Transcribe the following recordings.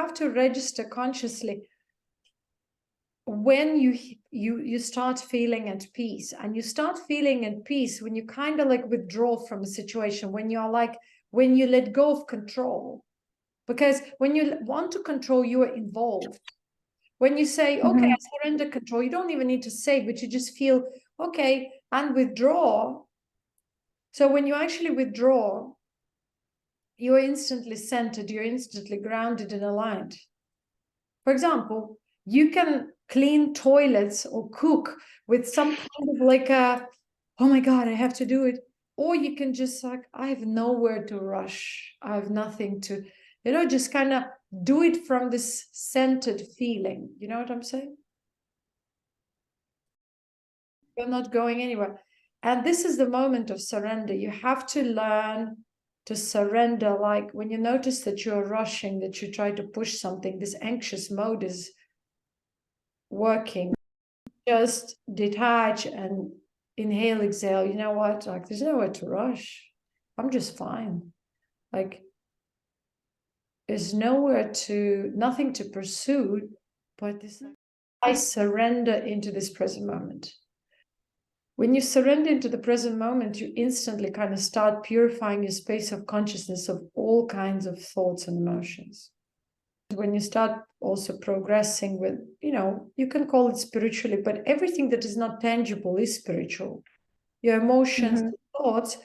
have to register consciously when you start feeling at peace. And you start feeling at peace when you kind of like withdraw from a situation, when you're like, when you let go of control. Because when you want to control, you are involved. When you say, okay, I surrender control, you don't even need to say, but you just feel, okay, and withdraw. So when you actually withdraw, you're instantly centered, you're instantly grounded and aligned. For example, you can clean toilets or cook with some kind of like a, oh my God, I have to do it. Or you can just like, I have nowhere to rush. I have nothing to, just kind of do it from this centered feeling. You know what I'm saying? You're not going anywhere. And this is the moment of surrender. You have to learn to surrender. Like when you notice that you're rushing, that you try to push something, this anxious mode is working. Just detach and inhale, exhale. You know what? Like there's nowhere to rush. I'm just fine. Like there's nothing to pursue, but this, I surrender into this present moment. When you surrender into the present moment, you instantly kind of start purifying your space of consciousness of all kinds of thoughts and emotions. When you start also progressing with, you can call it spiritually, but everything that is not tangible is spiritual. Your emotions, and thoughts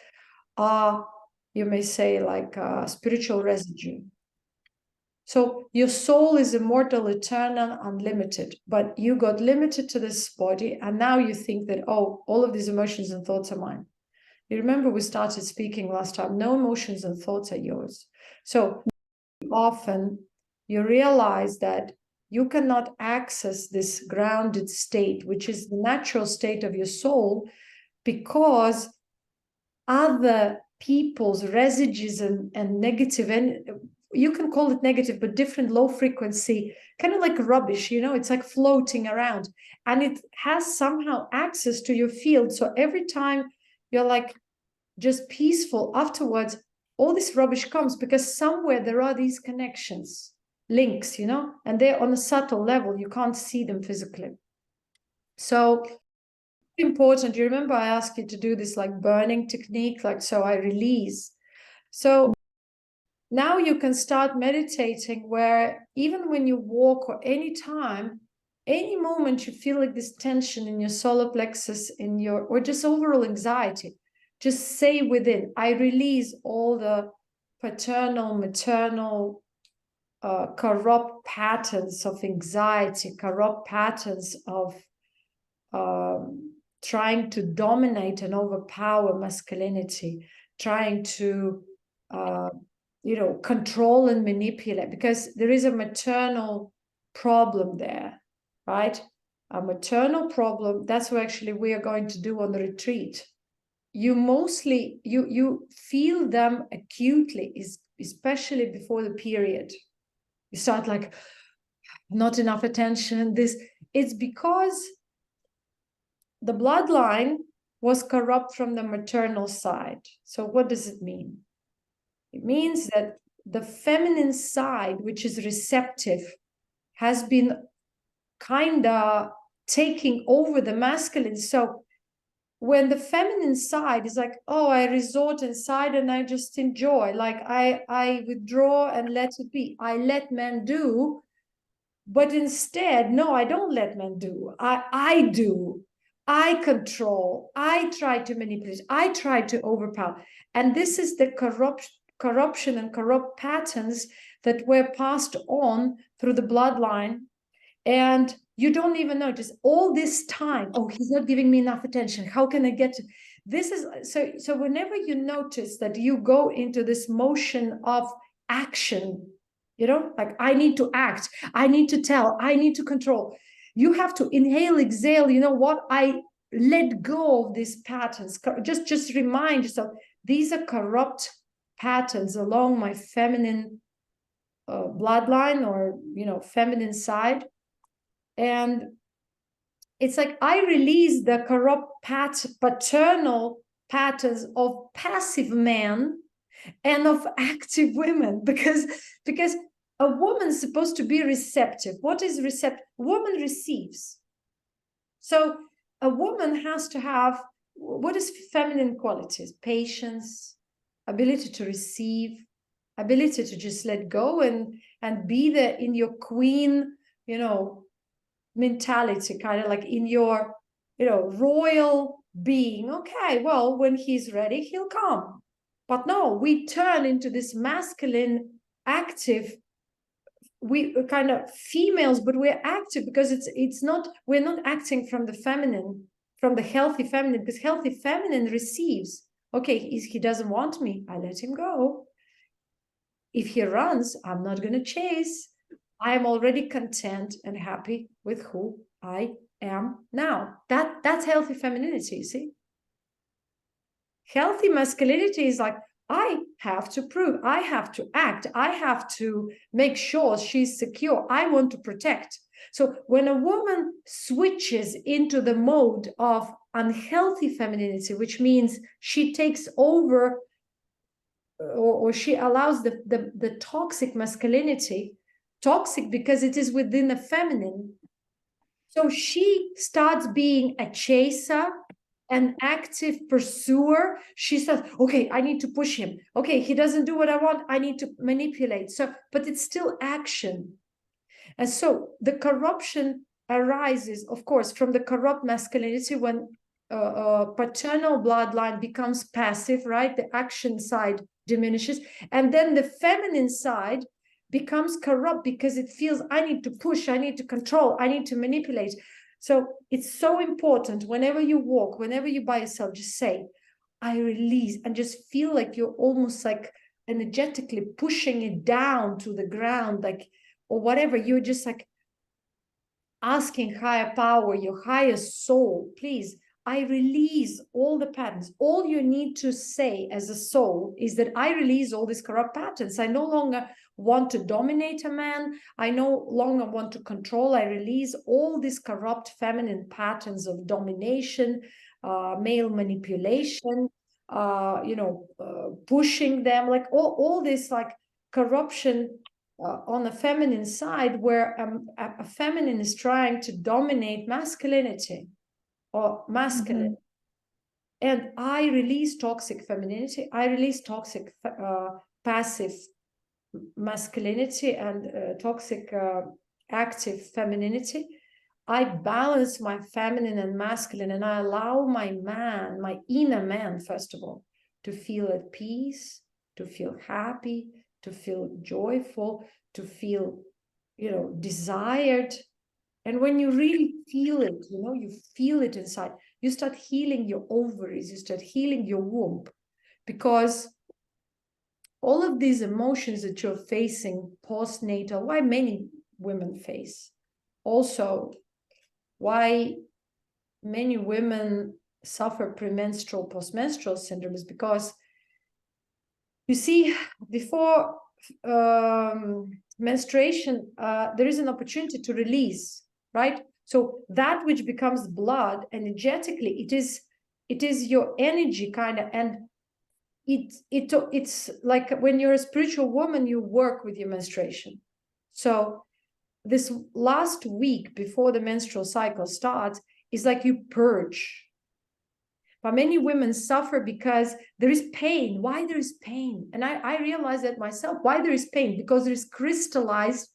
are, you may say, like spiritual residue. So your soul is immortal, eternal, unlimited, but you got limited to this body, and now you think that, oh, all of these emotions and thoughts are mine. You remember we started speaking last time, no emotions and thoughts are yours. So often you realize that you cannot access this grounded state, which is the natural state of your soul, because other people's residues and negative, and you can call it negative, but different low frequency, kind of like rubbish, it's like floating around, and it has somehow access to your field. So every time you're like just peaceful afterwards, all this rubbish comes because somewhere there are these connections, links, and they're on a subtle level. You can't see them physically. So important. You remember I asked you to do this like burning technique, like, so I release. So now you can start meditating where even when you walk or any time, any moment you feel like this tension in your solar plexus, or just overall anxiety, just say within, I release all the paternal, maternal, corrupt patterns of anxiety, corrupt patterns of trying to dominate and overpower masculinity, trying to, control and manipulate, because there is a maternal problem there, right? A maternal problem. That's what actually we are going to do on the retreat. You mostly, you feel them acutely, especially before the period. You start like, not enough attention. It's because the bloodline was corrupt from the maternal side. So what does it mean? It means that the feminine side, which is receptive, has been kind of taking over the masculine. So when the feminine side is like, oh, I resort inside and I just enjoy, like I withdraw and let it be. I let men do, but instead, no, I don't let men do. I do. I control. I try to manipulate. I try to overpower. And this is the corruption and corrupt patterns that were passed on through the bloodline. And you don't even notice all this time. Oh, he's not giving me enough attention. How can I get to this? Is so whenever you notice that you go into this motion of action, like I need to act, I need to tell, I need to control, you have to inhale, exhale. You know what? I let go of these patterns. Just remind yourself, these are corrupt patterns along my feminine bloodline, or feminine side. And it's like I release the corrupt paternal patterns of passive men and of active women, because a woman's supposed to be receptive. What is receptive? Woman receives. So a woman has to have, what is feminine qualities? Patience, ability to receive, ability to just let go and be there in your queen, mentality, kind of like in your, royal being. Okay, well, when he's ready, he'll come. But no, we turn into this masculine, active, we kind of females, but we're active because it's not, we're not acting from the feminine, from the healthy feminine, because healthy feminine receives. Okay, he doesn't want me, I let him go. If he runs, I'm not going to chase. I am already content and happy with who I am now. That's healthy femininity, you see? Healthy masculinity is like, I have to prove, I have to act, I have to make sure she's secure, I want to protect. So when a woman switches into the mode of unhealthy femininity, which means she takes over or she allows the toxic masculinity, toxic because it is within the feminine. So she starts being a chaser, an active pursuer. She says, okay, I need to push him. Okay, he doesn't do what I want, I need to manipulate. So, but it's still action. And so the corruption arises, of course, from the corrupt masculinity when paternal bloodline becomes passive, right? The action side diminishes. And then the feminine side becomes corrupt because it feels, I need to push, I need to control, I need to manipulate. So it's so important whenever you walk, whenever you by yourself, just say, I release, and just feel like you're almost like energetically pushing it down to the ground, like, or whatever. You're just like asking higher power, your higher soul, please, I release all the patterns. All you need to say as a soul is that I release all these corrupt patterns. I no longer want to dominate a man. I no longer want to control. I release all these corrupt feminine patterns of domination, male manipulation, pushing them, like all this like corruption on the feminine side, where a feminine is trying to dominate masculinity or masculine. And I release toxic femininity. I release toxic passive masculinity and toxic active femininity. I balance my feminine and masculine, and I allow my man, my inner man, first of all, to feel at peace, to feel happy, to feel joyful, to feel, desired. And when you really feel it, you feel it inside, you start healing your ovaries, you start healing your womb, because all of these emotions that you're facing postnatal, why many women face, also why many women suffer premenstrual, postmenstrual syndrome, is because, you see, before menstruation, there is an opportunity to release, right? So that which becomes blood energetically, it is your energy kind of, and it's like when you're a spiritual woman, you work with your menstruation. So this last week before the menstrual cycle starts is like you purge. But many women suffer because there is pain. Why there is pain? And I realize that myself. Why there is pain? Because there is crystallized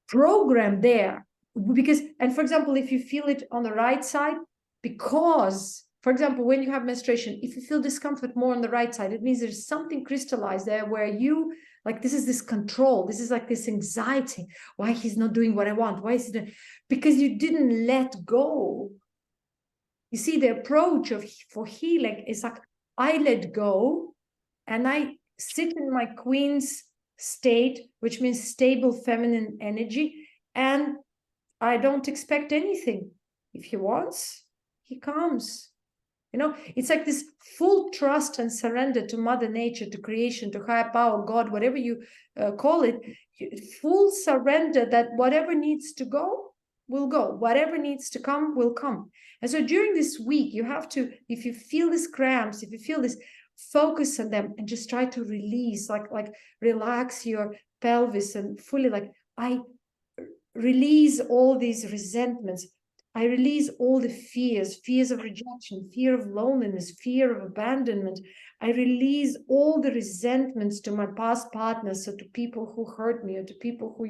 program there. Because, and for example, if you feel it on the right side, because, for example, when you have menstruation, if you feel discomfort more on the right side, it means there's something crystallized there where you, like, this is this control, this is like this anxiety. Why he's not doing what I want? Why is it? Because you didn't let go. You see, the approach for healing is like, I let go and I sit in my queen's state, which means stable feminine energy, and I don't expect anything. If he wants, he comes. It's like this full trust and surrender to Mother Nature, to creation, to higher power, God, whatever you call it, full surrender that whatever needs to go will go, whatever needs to come will come. And so during this week, you have to, if you feel these cramps, if you feel this, focus on them and just try to release, like relax your pelvis and fully, like, I release all these resentments. I release all the fears of rejection, fear of loneliness, fear of abandonment. I release all the resentments to my past partners, or to people who hurt me, or to people who,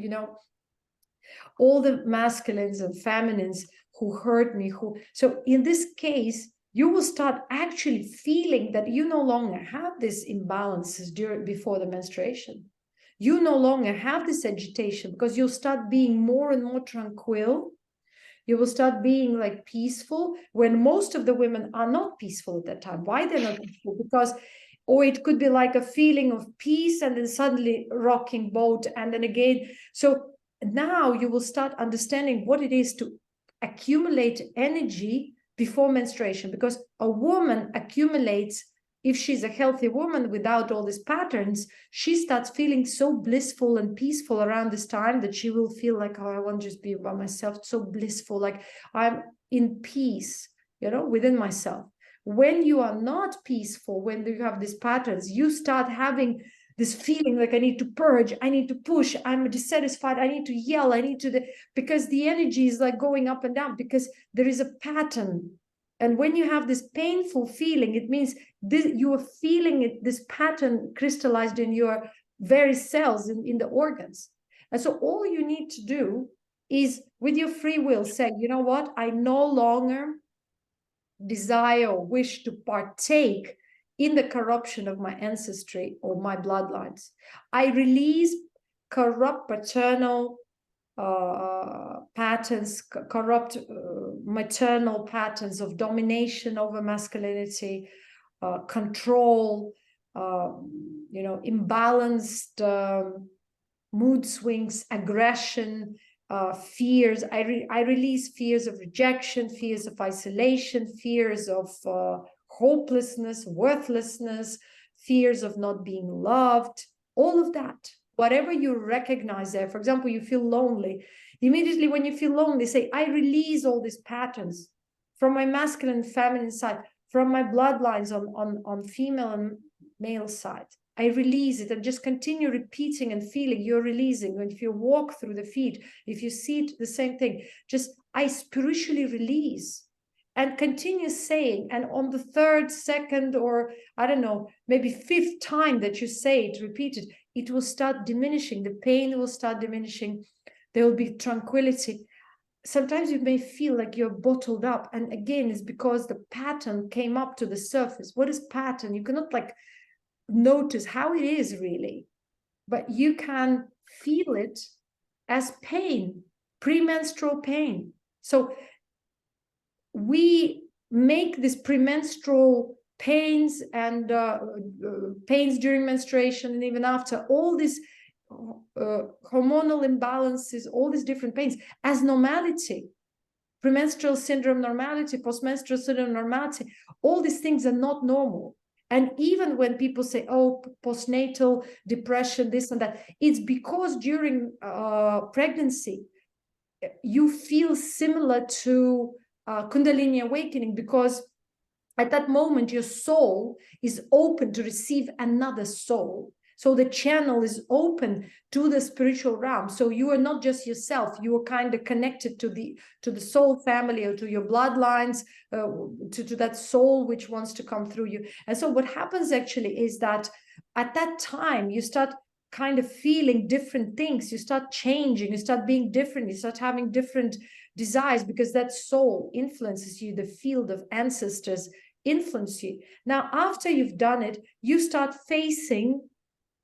all the masculines and feminines who hurt me. So in this case, you will start actually feeling that you no longer have these imbalances before the menstruation. You no longer have this agitation, because you'll start being more and more tranquil. You will start being like peaceful, when most of the women are not peaceful at that time. Why they're not peaceful? Because, or it could be like a feeling of peace and then suddenly rocking boat, and then again. So now you will start understanding what it is to accumulate energy before menstruation, because a woman accumulates, if she's a healthy woman without all these patterns, she starts feeling so blissful and peaceful around this time, that she will feel like, oh, I want to just be by myself, so blissful, like I'm in peace, within myself. When you are not peaceful, when you have these patterns, you start having this feeling like, I need to purge, I need to push, I'm dissatisfied, I need to yell, I need to, because the energy is like going up and down, because there is a pattern. And when you have this painful feeling, it means you are feeling it, this pattern crystallized in your very cells, in the organs. And so all you need to do is, with your free will, say, you know what, I no longer desire or wish to partake in the corruption of my ancestry or my bloodlines. I release corrupt paternal patterns, corrupt maternal patterns of domination over masculinity, control, imbalanced mood swings, aggression, fears. I release fears of rejection, fears of isolation, fears of hopelessness, worthlessness, fears of not being loved, all of that. Whatever you recognize there, for example, you feel lonely. Immediately when you feel lonely, say, I release all these patterns from my masculine and feminine side, from my bloodlines on female and male side. I release it, and just continue repeating and feeling you're releasing. And if you walk through the feet, if you see it, the same thing, just I spiritually release, and continue saying. And on the third, second, or I don't know, maybe fifth time that you say it, repeat it, it will start diminishing. The pain will start diminishing. There will be tranquility. Sometimes you may feel like you're bottled up. And again, it's because the pattern came up to the surface. What is pattern? You cannot like notice how it is really, but you can feel it as pain, premenstrual pain. So we make this premenstrual pains and pains during menstruation and even after, all these hormonal imbalances, all these different pains as normality. Premenstrual syndrome normality, postmenstrual syndrome normality, all these things are not normal. And even when people say, oh, postnatal depression, this and that, it's because during pregnancy, you feel similar to Kundalini awakening, because at that moment, your soul is open to receive another soul. So the channel is open to the spiritual realm. So you are not just yourself. You are kind of connected to the soul family, or to your bloodlines, to that soul which wants to come through you. And so what happens actually is that at that time, you start kind of feeling different things. You start changing. You start being different. You start having different desires, because that soul influences you. The field of ancestors influence you. Now, after you've done it, you start facing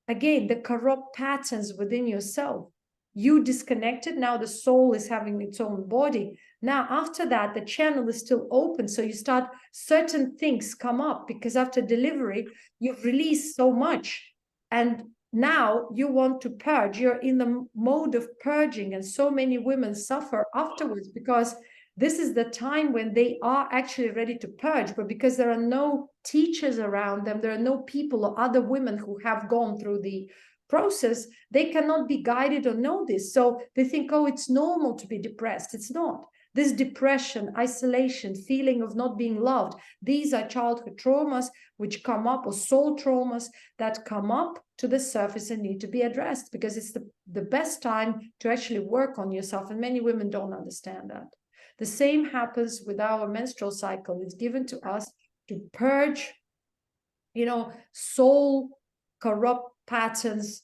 again the corrupt patterns within yourself. You disconnected. Now the soul is having its own body. Now after that, the channel is still open. So you start, certain things come up, because after delivery, you've released so much. And now you want to purge. You're in the mode of purging. And so many women suffer afterwards, because this is the time when they are actually ready to purge, but because there are no teachers around them, there are no people or other women who have gone through the process, they cannot be guided or know this. So they think, oh, it's normal to be depressed. It's not. This depression, isolation, feeling of not being loved, these are childhood traumas which come up, or soul traumas that come up to the surface and need to be addressed, because it's the best time to actually work on yourself. And many women don't understand that. The same happens with our menstrual cycle. It's given to us to purge, soul corrupt patterns,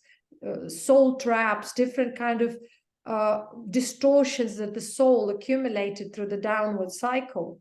soul traps, different kind of distortions that the soul accumulated through the downward cycle.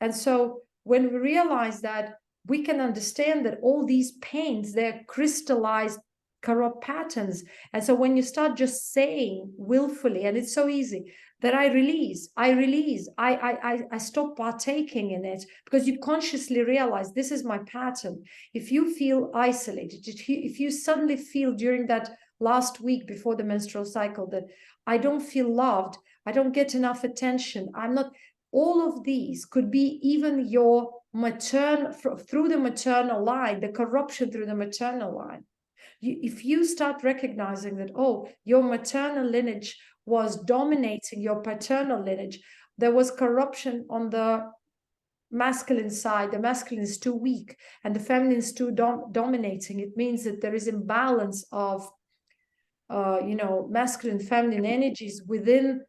And so when we realize that, we can understand that all these pains, they're crystallized corrupt patterns. And so when you start just saying willfully, and it's so easy, that I release, I stop partaking in it, because you consciously realize this is my pattern. If you feel isolated, if you suddenly feel during that last week before the menstrual cycle that I don't feel loved, I don't get enough attention, I'm not, all of these could be even your through the maternal line, the corruption through the maternal line. If you start recognizing that, oh, your maternal lineage was dominating your paternal lineage, there was corruption on the masculine side, the masculine is too weak and the feminine is too dominating, it means that there is imbalance of masculine, feminine energies within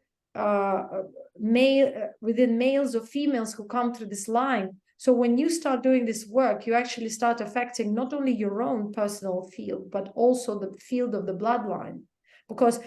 within males or females who come through this line. So when you start doing this work, you actually start affecting not only your own personal field, but also the field of the bloodline. Because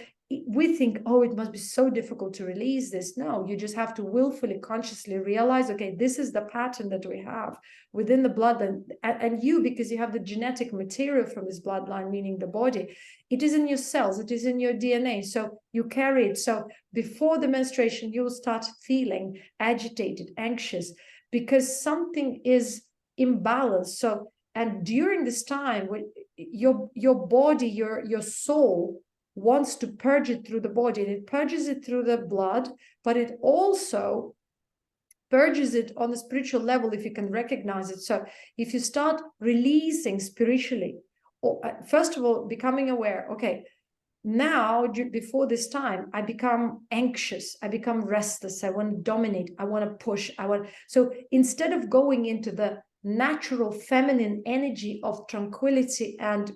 we think, oh, it must be so difficult to release this. No, you just have to willfully, consciously realize, okay, this is the pattern that we have within the bloodline. And you, because you have the genetic material from this bloodline, meaning the body, it is in your cells, it is in your DNA. So you carry it. So before the menstruation, you'll start feeling agitated, anxious, because something is imbalanced. So, and during this time, when your body, your soul wants to purge it through the body, and it purges it through the blood, but it also purges it on the spiritual level, if you can recognize it. So if you start releasing spiritually, or first of all, becoming aware, okay, now before this time, I become anxious, I become restless, I want to dominate, I want to push, so instead of going into the natural feminine energy of tranquility and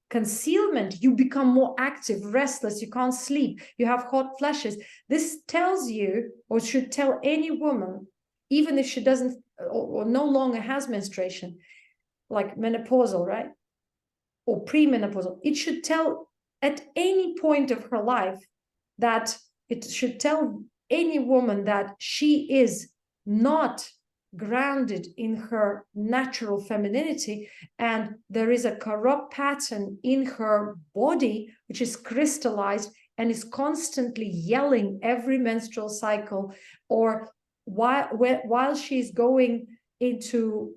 concealment, you become more active, restless, you can't sleep, you have hot flashes. This tells you, or should tell any woman, even if she doesn't or no longer has menstruation, like menopausal, right, or premenopausal, it should tell at any point of her life, that it should tell any woman that she is not grounded in her natural femininity, and there is a corrupt pattern in her body which is crystallized and is constantly yelling every menstrual cycle, or while she's going into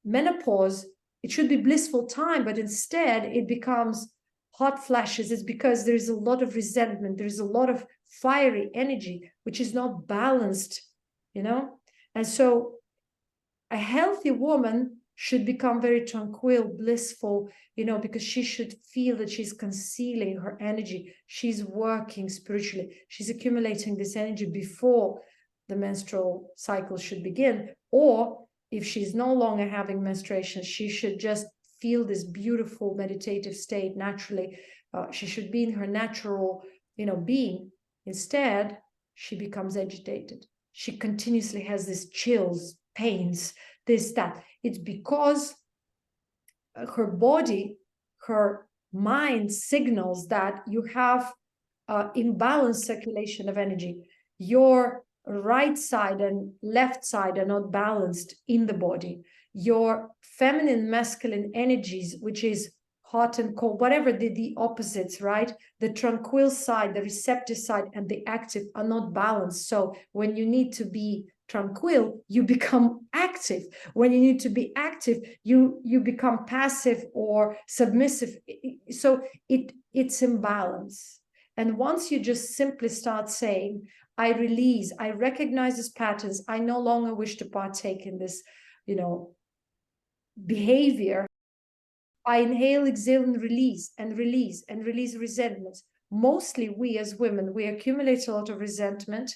menopause. It should be blissful time, but instead it becomes hot flashes. It's because there's a lot of resentment, there's a lot of fiery energy which is not balanced, and so a healthy woman should become very tranquil, blissful, because she should feel that she's concealing her energy, she's working spiritually, she's accumulating this energy before the menstrual cycle should begin. Or if she's no longer having menstruation, she should just feel this beautiful meditative state naturally. She should be in her natural being. Instead, she becomes agitated, she continuously has these chills, pains, this, that. It's because her body, her mind signals that you have imbalanced circulation of energy. Your right side and left side are not balanced in the body. Your feminine, masculine energies, which is hot and cold, whatever the opposites, right? The tranquil side, the receptive side, and the active are not balanced. So when you need to be tranquil, you become active. When you need to be active, you become passive or submissive. So it's imbalance. And once you just simply start saying, I release, I recognize these patterns, I no longer wish to partake in this, behavior. I inhale, exhale, and release resentments. mostly we as women, we accumulate a lot of resentment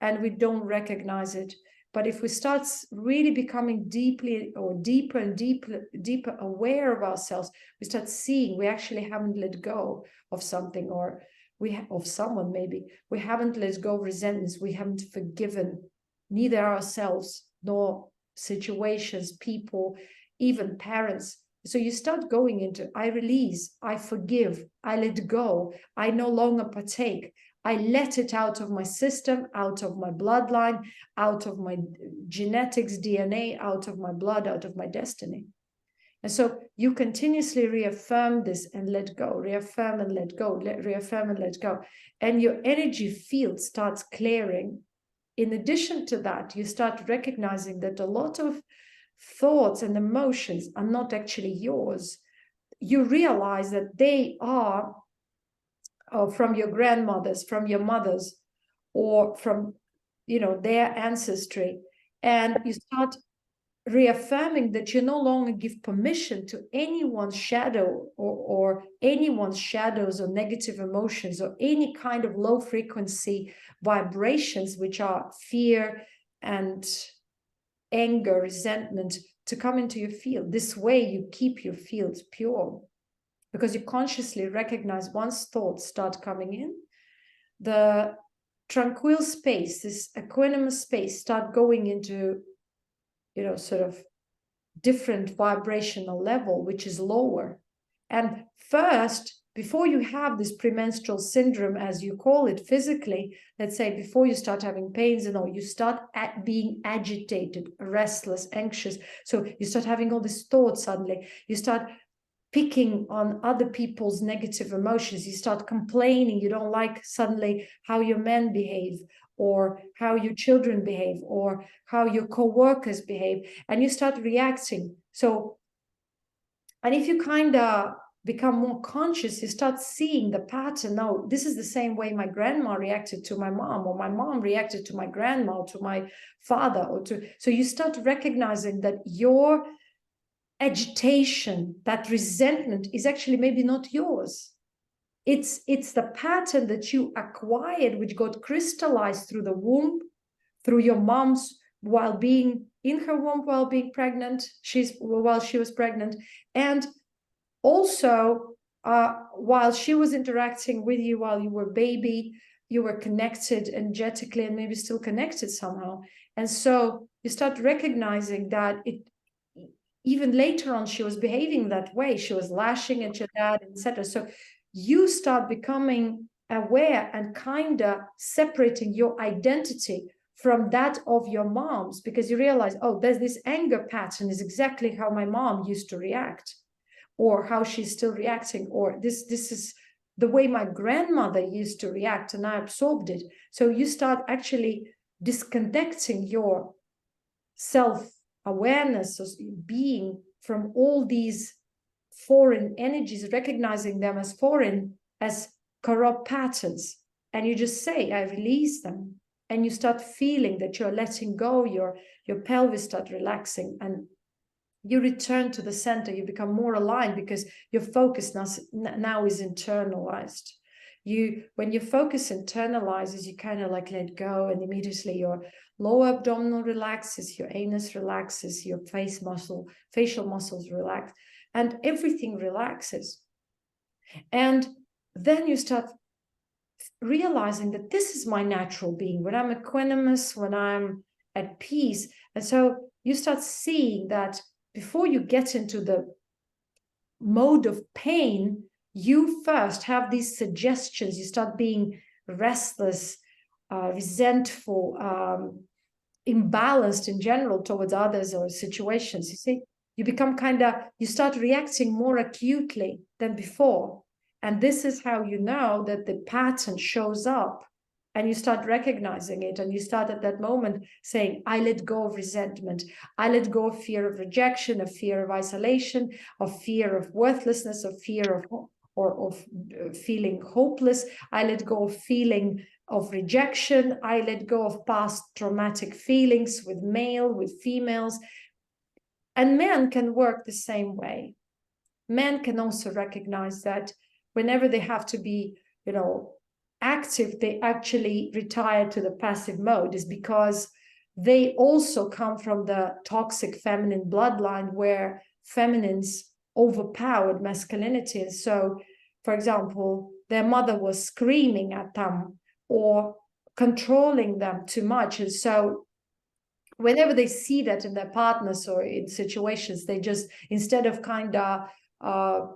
and we don't recognize it. But if we start really becoming deeply or deeper and deeper aware of ourselves, we start seeing we actually haven't let go of something, or of someone maybe. We haven't let go of resentments. We haven't forgiven neither ourselves nor situations, people, even parents. So you start going into, I release, I forgive, I let go, I no longer partake. I let it out of my system, out of my bloodline, out of my genetics, DNA, out of my blood, out of my destiny. And so you continuously reaffirm this and let go, reaffirm and let go, reaffirm and let go. And your energy field starts clearing. In addition to that, you start recognizing that a lot of thoughts and emotions are not actually yours. You realize that they are from your grandmothers, from your mothers, or from, their ancestry. And you start reaffirming that you no longer give permission to anyone's shadow or anyone's shadows or negative emotions or any kind of low frequency vibrations, which are fear and anger, resentment, to come into your field. This way you keep your fields pure, because you consciously recognize once thoughts start coming in, the tranquil space, this equanimous space, start going into, sort of different vibrational level, which is lower. And first, before you have this premenstrual syndrome, as you call it physically, let's say before you start having pains and all, you start being agitated, restless, anxious. So you start having all these thoughts suddenly. You start picking on other people's negative emotions. You start complaining. You don't like suddenly how your men behave, or how your children behave, or how your co-workers behave, and you start reacting. So, and if you kind of become more conscious, you start seeing the pattern. No, this is the same way my grandma reacted to my mom, or my mom reacted to my grandma, or to my father, so you start recognizing that your agitation, that resentment, is actually maybe not yours. It's the pattern that you acquired, which got crystallized through the womb, through your mom's, while being in her womb, while being pregnant, while she was pregnant, and also while she was interacting with you while you were baby. You were connected energetically and maybe still connected somehow. And so you start recognizing that even later on, she was behaving that way. She was lashing at your dad, etc. So you start becoming aware and kind of separating your identity from that of your mom's, because you realize, oh, there's this anger pattern is exactly how my mom used to react, or how she's still reacting, or this is the way my grandmother used to react, and I absorbed it. So you start actually disconnecting your self-awareness of being from all these foreign energies, recognizing them as foreign, as corrupt patterns. And you just say, I release them. And you start feeling that you're letting go, your pelvis start relaxing, and you return to the center. You become more aligned because your focus now is internalized. When your focus internalizes, you kind of like let go, and immediately your lower abdominal relaxes, your anus relaxes, your facial muscles relax, and everything relaxes. And then you start realizing that this is my natural being, when I'm equanimous, when I'm at peace. And so you start seeing that before you get into the mode of pain, you first have these suggestions. You start being restless, resentful, imbalanced in general towards others or situations. You see, you become you start reacting more acutely than before. And this is how you know that the pattern shows up, and you start recognizing it. And you start at that moment saying, I let go of resentment. I let go of fear of rejection, of fear of isolation, of fear of worthlessness, of fear of feeling hopeless. I let go of feeling of rejection. I let go of past traumatic feelings with male, with females. And men can work the same way. Men can also recognize that whenever they have to be active, they actually retire to the passive mode, is because they also come from the toxic feminine bloodline where feminines overpowered masculinity. And so, for example, their mother was screaming at them or controlling them too much. And so whenever they see that in their partners or in situations, they just, instead of kind of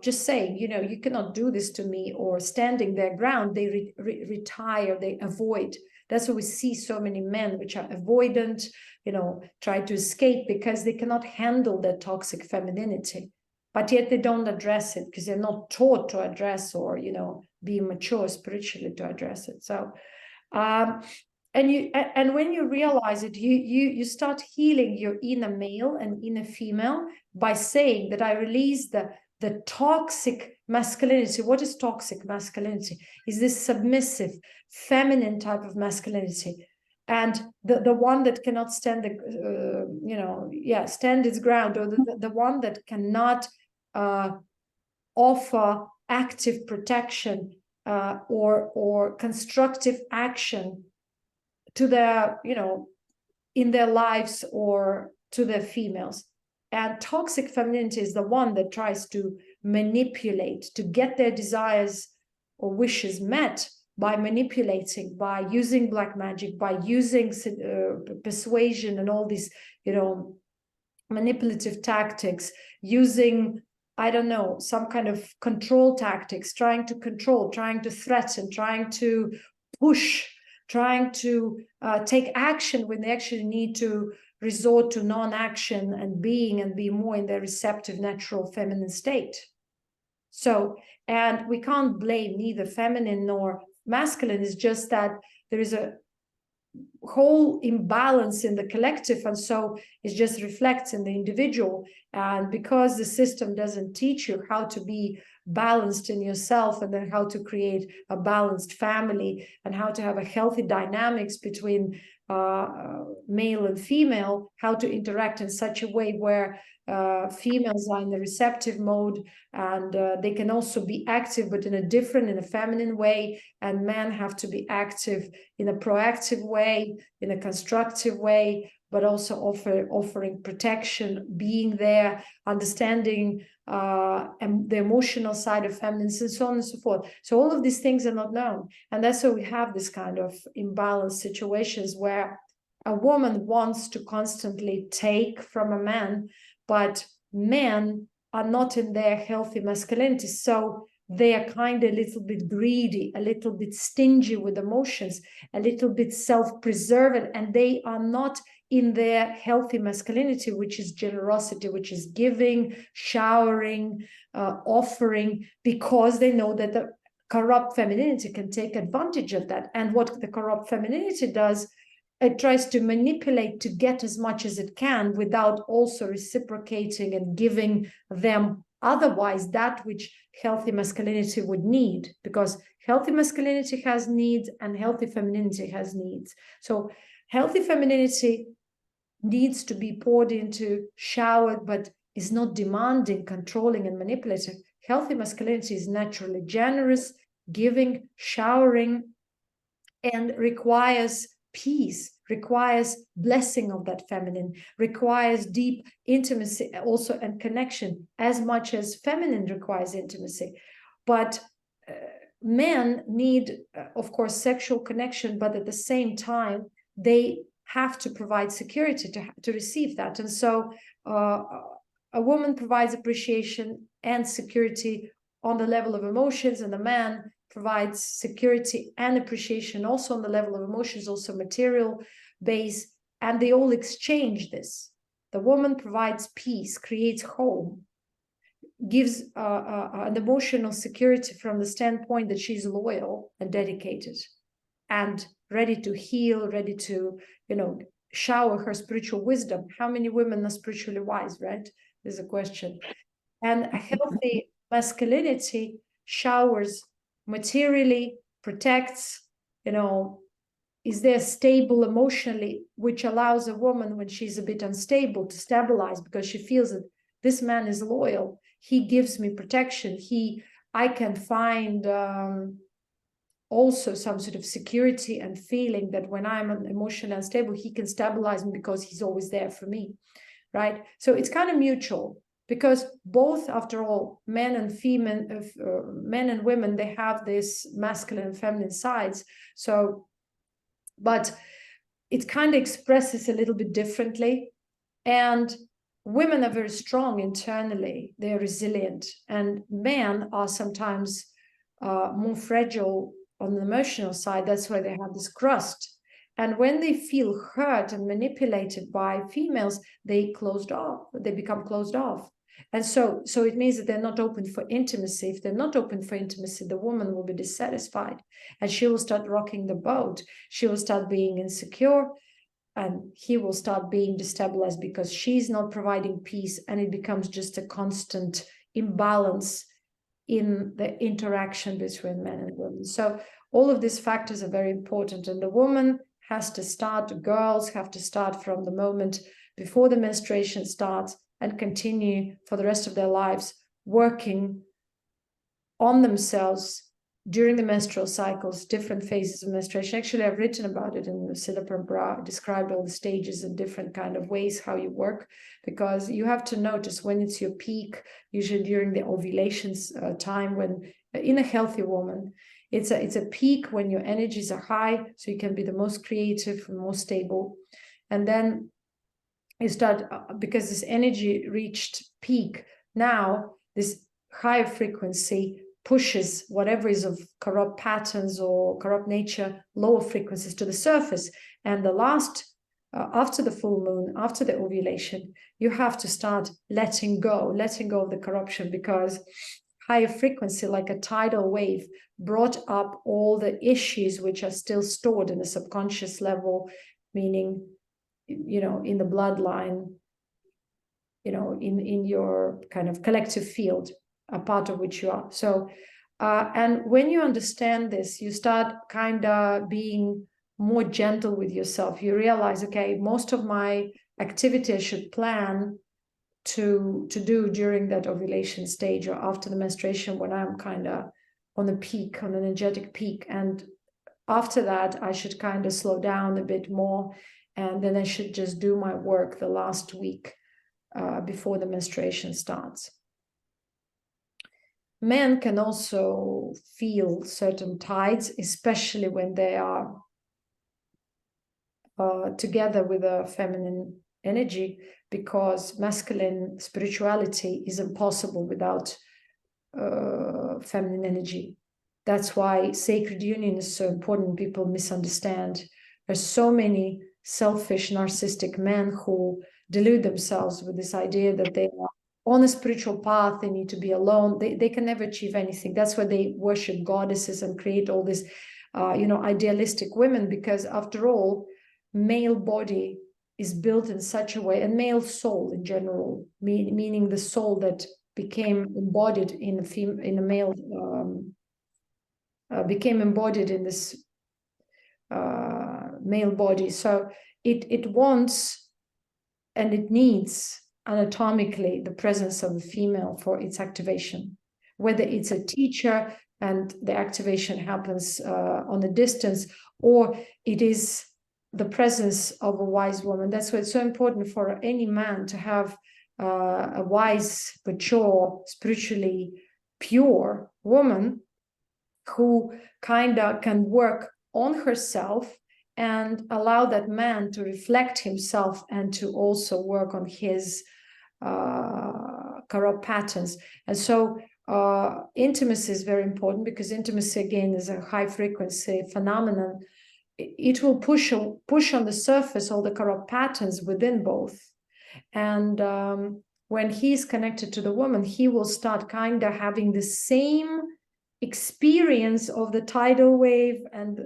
just saying, you cannot do this to me, or standing their ground, they retire, they avoid. That's why we see so many men which are avoidant, try to escape because they cannot handle their toxic femininity, but yet they don't address it because they're not taught to address, or be mature spiritually to address it. So and when you realize it, you start healing your inner male and inner female by saying that I release the toxic masculinity. What is toxic masculinity? Is this submissive, feminine type of masculinity, and the one that cannot stand stand its ground, or the one that cannot offer active protection or constructive action to their, in their lives or to their females. And toxic femininity is the one that tries to manipulate, to get their desires or wishes met by manipulating, by using black magic, by using persuasion and all these, manipulative tactics, using, I don't know, some kind of control tactics, trying to control, trying to threaten, trying to push, trying to take action when they actually need to resort to non-action and be more in their receptive, natural feminine state. So, and we can't blame neither feminine nor masculine. It's just that there is a whole imbalance in the collective, and so it just reflects in the individual. And because the system doesn't teach you how to be balanced in yourself, and then how to create a balanced family, and how to have a healthy dynamics between male and female, how to interact in such a way where females are in the receptive mode, and they can also be active, but in a feminine way, and men have to be active in a proactive way, in a constructive way, but also offering protection, being there, understanding and the emotional side of feminines, and so on and so forth. So all of these things are not known. And that's why we have this kind of imbalanced situations where a woman wants to constantly take from a man, but men are not in their healthy masculinity. So they are kind of a little bit greedy, a little bit stingy with emotions, a little bit self-preserving, and they are not in their healthy masculinity, which is generosity, which is giving, showering, offering, because they know that the corrupt femininity can take advantage of that. And what the corrupt femininity does, it tries to manipulate to get as much as it can without also reciprocating and giving them otherwise that which healthy masculinity would need, because healthy masculinity has needs and healthy femininity has needs. So healthy femininity needs to be poured into, showered, but is not demanding, controlling, and manipulative. Healthy masculinity is naturally generous, giving, showering, and requires peace, requires blessing of that feminine, requires deep intimacy also, and connection, as much as feminine requires intimacy. But men need, of course, sexual connection, but at the same time, they have to provide security to receive that. And so a woman provides appreciation and security on the level of emotions, and the man provides security and appreciation also on the level of emotions, also material base, and they all exchange this. The woman provides peace, creates home, gives an emotional security from the standpoint that she's loyal and dedicated and ready to heal, ready to, shower her spiritual wisdom. How many women are spiritually wise, right? There's a question. And a healthy masculinity showers materially, protects, is there stable emotionally, which allows a woman, when she's a bit unstable, to stabilize, because she feels that this man is loyal. He gives me protection. I can find also some sort of security and feeling that when I'm emotionally unstable, he can stabilize me because he's always there for me, right? So it's kind of mutual, because both, after all, men and women, they have this masculine and feminine sides. So, but it kind of expresses a little bit differently. And women are very strong internally, they're resilient, and men are sometimes more fragile on the emotional side. That's why they have this crust. And when they feel hurt and manipulated by females, they become closed off. And so it means that they're not open for intimacy. If they're not open for intimacy, the woman will be dissatisfied, and she will start rocking the boat. She will start being insecure, and he will start being destabilized because she's not providing peace, and it becomes just a constant imbalance in the interaction between men and women. So all of these factors are very important, and the woman has to start, girls have to start from the moment before the menstruation starts and continue for the rest of their lives working on themselves during the menstrual cycles, different phases of menstruation. Actually, I've written about it in the Sila Parampara, described all the stages and different kind of ways how you work, because you have to notice when it's your peak, usually during the ovulation time, when in a healthy woman, it's a peak when your energies are high, so you can be the most creative and most stable. And then you start, because this energy reached peak, now this higher frequency pushes whatever is of corrupt patterns or corrupt nature, lower frequencies, to the surface. And the last, after the full moon, after the ovulation, you have to start letting go of the corruption, because higher frequency, like a tidal wave, brought up all the issues which are still stored in the subconscious level, meaning, in the bloodline, in your kind of collective field, a part of which you are. So, and when you understand this, you start kind of being more gentle with yourself. You realize, okay, most of my activity I should plan to do during that ovulation stage or after the menstruation, when I'm kind of on the peak, on an energetic peak. And after that, I should kind of slow down a bit more. And then I should just do my work the last week before the menstruation starts. Men can also feel certain tides, especially when they are together with a feminine energy, because masculine spirituality is impossible without feminine energy. That's why sacred union is so important. People misunderstand. There's so many selfish, narcissistic men who delude themselves with this idea that they are on a spiritual path, they need to be alone. They can never achieve anything. That's why they worship goddesses and create all this, idealistic women, because after all, male body is built in such a way, and male soul in general, meaning the soul that became embodied in a male, became embodied in this male body. So it wants and it needs anatomically the presence of a female for its activation, whether it's a teacher and the activation happens on a distance, or it is the presence of a wise woman. That's why it's so important for any man to have a wise, mature, spiritually pure woman who kind of can work on herself and allow that man to reflect himself and to also work on his corrupt patterns. And so intimacy is very important, because intimacy, again, is a high frequency phenomenon. It will push on the surface all the corrupt patterns within both. And when he's connected to the woman, he will start kind of having the same experience of the tidal wave and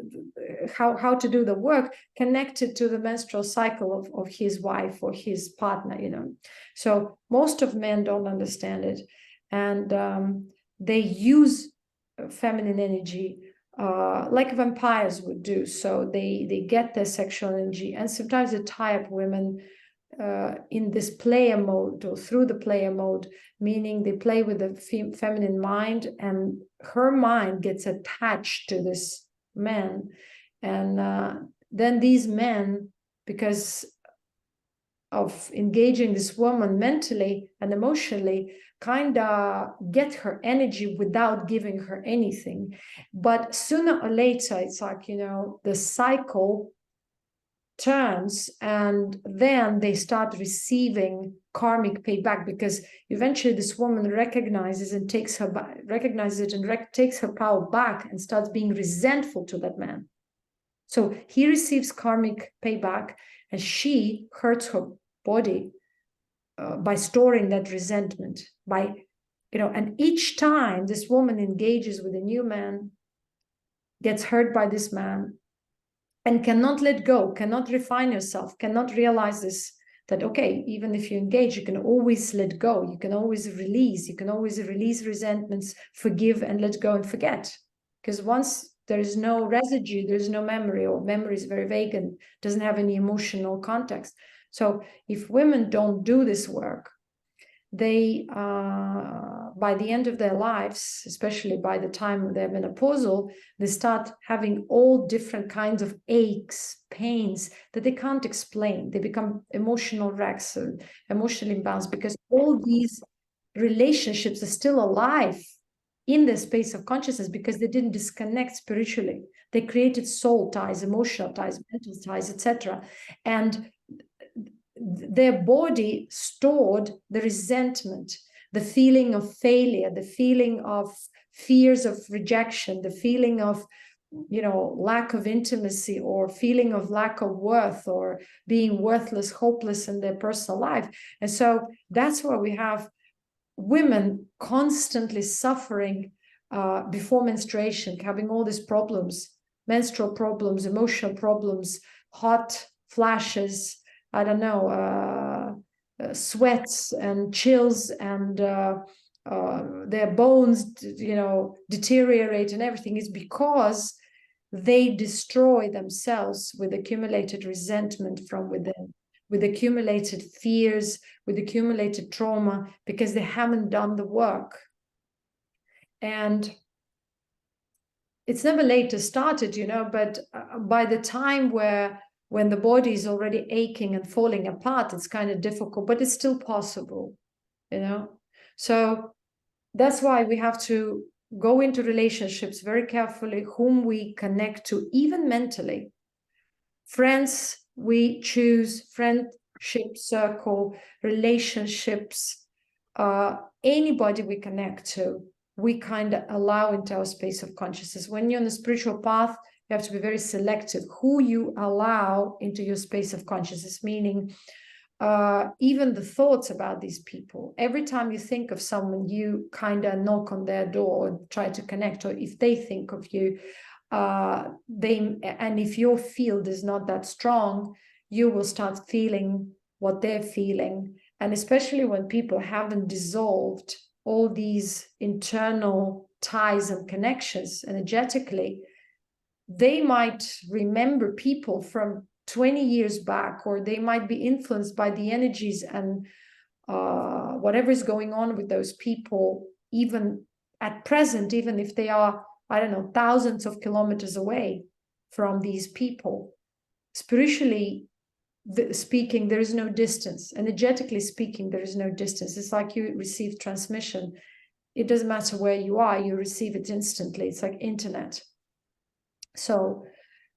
how to do the work connected to the menstrual cycle of his wife or his partner, So most of men don't understand it, and they use feminine energy like vampires would do. So they get their sexual energy, and sometimes they tie up women in this player mode or through the player mode, meaning they play with the feminine mind, and her mind gets attached to this men. And then these men, because of engaging this woman mentally and emotionally, kind of get her energy without giving her anything. But sooner or later, it's like, you know, the cycle turns, and then they start receiving karmic payback, because eventually this woman recognizes it and takes her power back and starts being resentful to that man. So he receives karmic payback, and she hurts her body by storing that resentment, by, you know, and each time this woman engages with a new man, gets hurt by this man, and cannot let go, cannot refine yourself, cannot realize this, that, okay, even if you engage, you can always let go, you can always release resentments, forgive and let go and forget. Because once there is no residue, there's no memory, or memory is very vague and doesn't have any emotional context. So if women don't do this work, they, by the end of their lives, especially by the time they're menopausal, they start having all different kinds of aches, pains that they can't explain. They become emotional wrecks, emotional imbalance, because all these relationships are still alive in the space of consciousness, because they didn't disconnect spiritually. They created soul ties, emotional ties, mental ties, etc. And their body stored the resentment, the feeling of failure, the feeling of fears of rejection, the feeling of, you know, lack of intimacy, or feeling of lack of worth, or being worthless, hopeless in their personal life. And so that's why we have women constantly suffering before menstruation, having all these problems, menstrual problems, emotional problems, hot flashes, I don't know, sweats and chills, and their bones, you know, deteriorate and everything, is because they destroy themselves with accumulated resentment from within, with accumulated fears, with accumulated trauma, because they haven't done the work. And it's never late to start it, you know, but by the time when the body is already aching and falling apart, it's kind of difficult, but it's still possible, you know. So that's why we have to go into relationships very carefully, whom we connect to, even mentally. Friends, we choose friendship circle, relationships, anybody we connect to, we kind of allow into our space of consciousness. When you're on a spiritual path, you have to be very selective who you allow into your space of consciousness, meaning even the thoughts about these people. Every time you think of someone, you kind of knock on their door or try to connect, or if they think of you, and if your field is not that strong, you will start feeling what they're feeling. And especially when people haven't dissolved all these internal ties and connections energetically, they might remember people from 20 years back, or they might be influenced by the energies and whatever is going on with those people, even at present, even if they are, I don't know, thousands of kilometers away from these people. Spiritually speaking, there is no distance. Energetically speaking, there is no distance. It's like you receive transmission. It doesn't matter where you are, you receive it instantly. It's like internet. So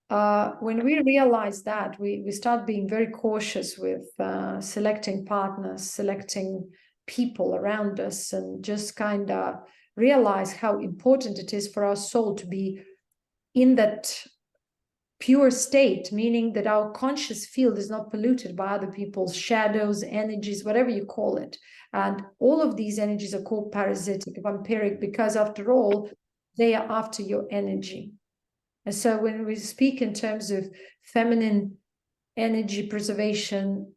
when we realize that, we start being very cautious with selecting partners, selecting people around us, and just kind of realize how important it is for our soul to be in that pure state, meaning that our conscious field is not polluted by other people's shadows, energies, whatever you call it. And all of these energies are called parasitic, vampiric, because after all, they are after your energy. And so when we speak in terms of feminine energy preservation,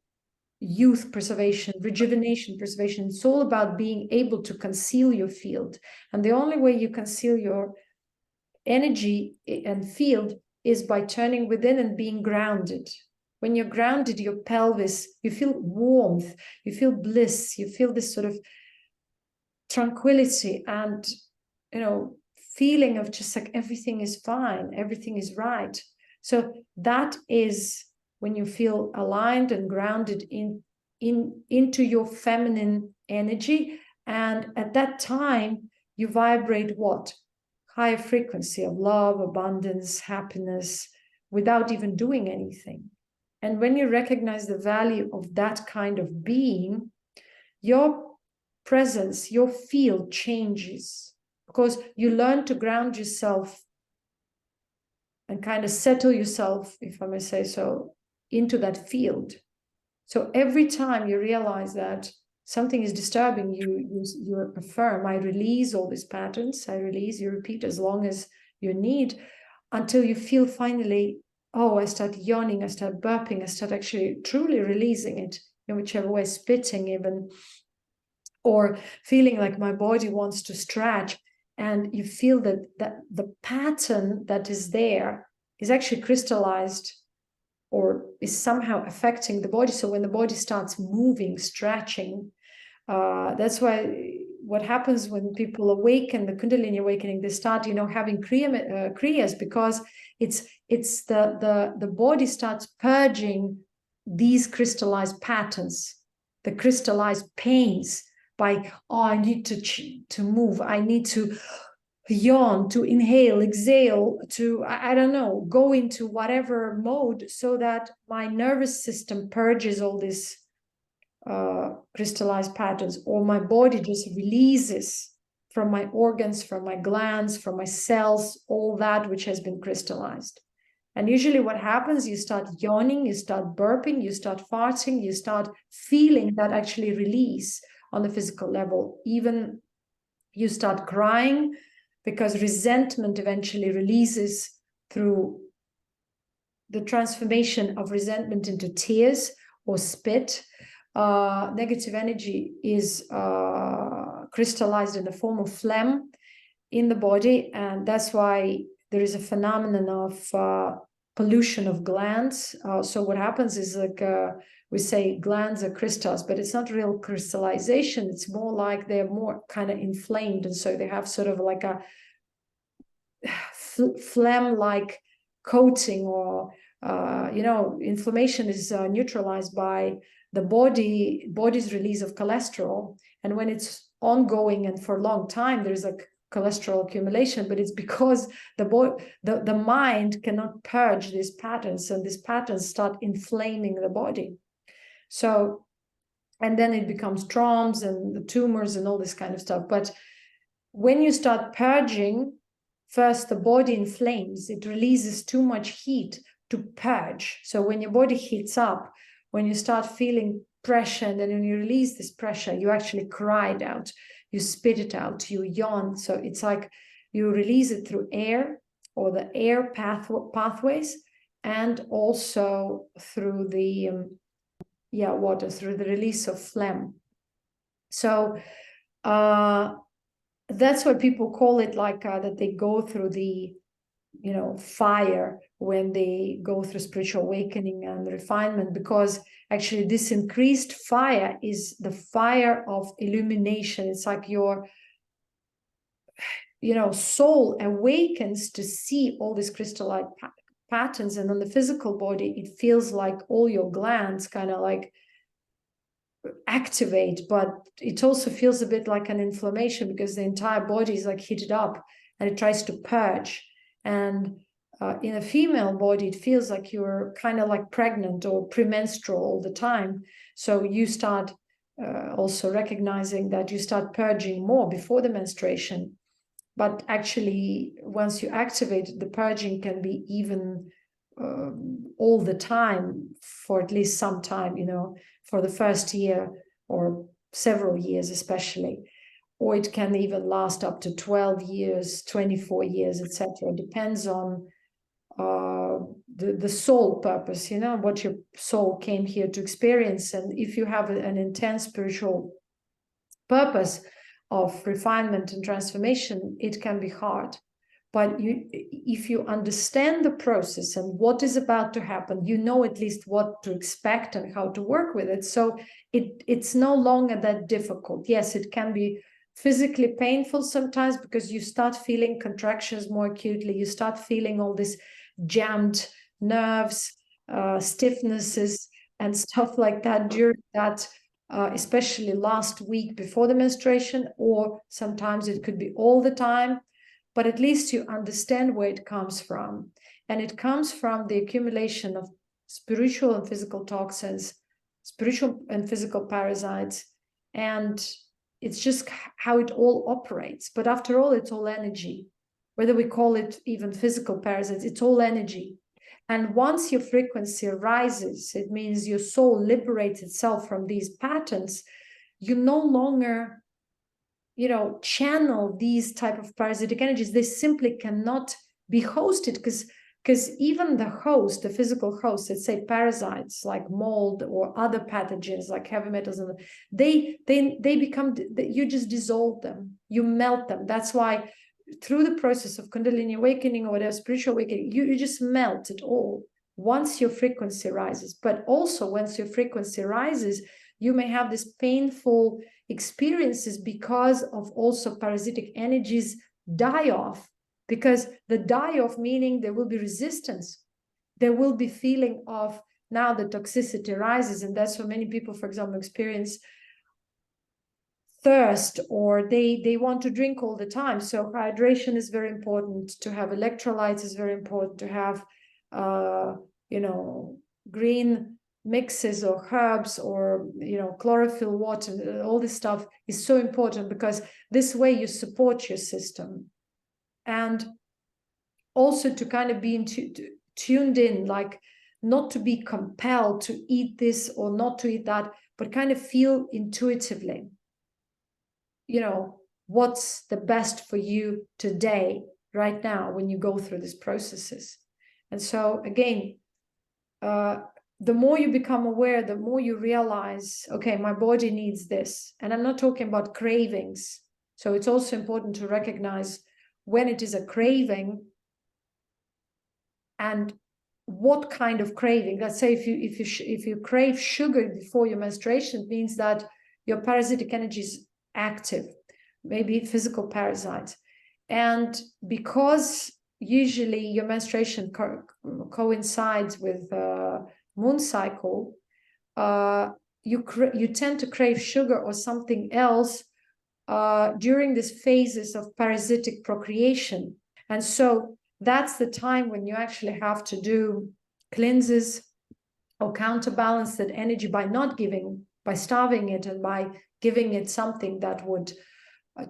youth preservation, rejuvenation preservation, it's all about being able to conceal your field. And the only way you conceal your energy and field is by turning within and being grounded. When you're grounded, your pelvis, you feel warmth, you feel bliss, you feel this sort of tranquility and, you know, feeling of just like everything is fine, everything is right. So that is when you feel aligned and grounded into your feminine energy. And at that time, you vibrate what? Higher frequency of love, abundance, happiness, without even doing anything. And when you recognize the value of that kind of being, your presence, your field changes, because you learn to ground yourself and kind of settle yourself, if I may say so, into that field. So every time you realize that something is disturbing you, you affirm, I release all these patterns, I release, you repeat as long as you need, until you feel finally, oh, I start yawning, I start burping, I start actually truly releasing it in whichever way, spitting even, or feeling like my body wants to stretch. And you feel that the pattern that is there is actually crystallized or is somehow affecting the body. So when the body starts moving, stretching, that's why what happens when people awaken, the Kundalini awakening, they start, having kriyas, because it's the body starts purging these crystallized patterns, the crystallized pains, by, oh, I need to move, I need to yawn, to inhale, exhale, to, I don't know, go into whatever mode, so that my nervous system purges all these crystallized patterns, or my body just releases from my organs, from my glands, from my cells, all that which has been crystallized. And usually what happens, you start yawning, you start burping, you start farting, you start feeling that actually release on the physical level. Even you start crying, because resentment eventually releases through the transformation of resentment into tears or spit. Negative energy is crystallized in the form of phlegm in the body, and that's why there is a phenomenon of pollution of glands. So what happens is, like, we say glands are crystals, but it's not real crystallization. It's more like they're more kind of inflamed, and so they have sort of like a phlegm-like coating, or inflammation is neutralized by the body's release of cholesterol. And when it's ongoing and for a long time, there's a cholesterol accumulation, but it's because the mind cannot purge these patterns, and these patterns start inflaming the body. So, and then it becomes traumas and the tumors and all this kind of stuff. But when you start purging, first the body inflames, it releases too much heat to purge. So when your body heats up, when you start feeling pressure, and then when you release this pressure, you actually cry it out, you spit it out, you yawn. So it's like you release it through air, or the air pathways, and also through the water, through the release of phlegm. So that's why people call it like that they go through the fire when they go through spiritual awakening and refinement, because actually this increased fire is the fire of illumination. It's like your soul awakens to see all these crystallized patterns, and on the physical body it feels like all your glands kind of like activate, but it also feels a bit like an inflammation, because the entire body is like heated up and it tries to purge. And in a female body, it feels like you're kind of like pregnant or premenstrual all the time. So you start also recognizing that you start purging more before the menstruation. But actually, once you activate, the purging can be even all the time, for at least some time, for the first year or several years especially. Or it can even last up to 12 years, 24 years, etc. It depends on the soul purpose, what your soul came here to experience. And if you have an intense spiritual purpose of refinement and transformation, it can be hard. But if you understand the process and what is about to happen, you know at least what to expect and how to work with it. So it's no longer that difficult. Yes, it can be physically painful sometimes, because you start feeling contractions more acutely. You start feeling all this jammed nerves, stiffnesses and stuff like that during that, especially last week before the menstruation, or sometimes it could be all the time, but at least you understand where it comes from. And it comes from the accumulation of spiritual and physical toxins, spiritual and physical parasites, and it's just how it all operates. But after all, it's all energy. Whether we call it even physical parasites, it's all energy. And once your frequency rises, it means your soul liberates itself from these patterns. You no longer, channel these type of parasitic energies. They simply cannot be hosted, because even the host, the physical host, let's say parasites like mold or other pathogens like heavy metals, and they become, you just dissolve them, you melt them. That's why through the process of Kundalini awakening or whatever, spiritual awakening, you just melt it all once your frequency rises. But also once your frequency rises, you may have this painful experiences because of also parasitic energies die off. Because the die off meaning there will be resistance. There will be feeling of now the toxicity rises. And that's why many people, for example, experience thirst, or they want to drink all the time. So hydration is very important. To have electrolytes is very important. To have, green mixes or herbs or, chlorophyll water, all this stuff is so important, because this way you support your system. And also to kind of be tuned in, like not to be compelled to eat this or not to eat that, but kind of feel intuitively, what's the best for you today, right now, when you go through these processes. And so again, the more you become aware, the more you realize, okay, my body needs this. And I'm not talking about cravings. So it's also important to recognize when it is a craving and what kind of craving. Let's say if you crave sugar before your menstruation, it means that your parasitic energy is active, maybe physical parasites. And because usually your menstruation coincides with moon cycle, you tend to crave sugar or something else during these phases of parasitic procreation. And so that's the time when you actually have to do cleanses or counterbalance that energy by not giving, by starving it, and by giving it something that would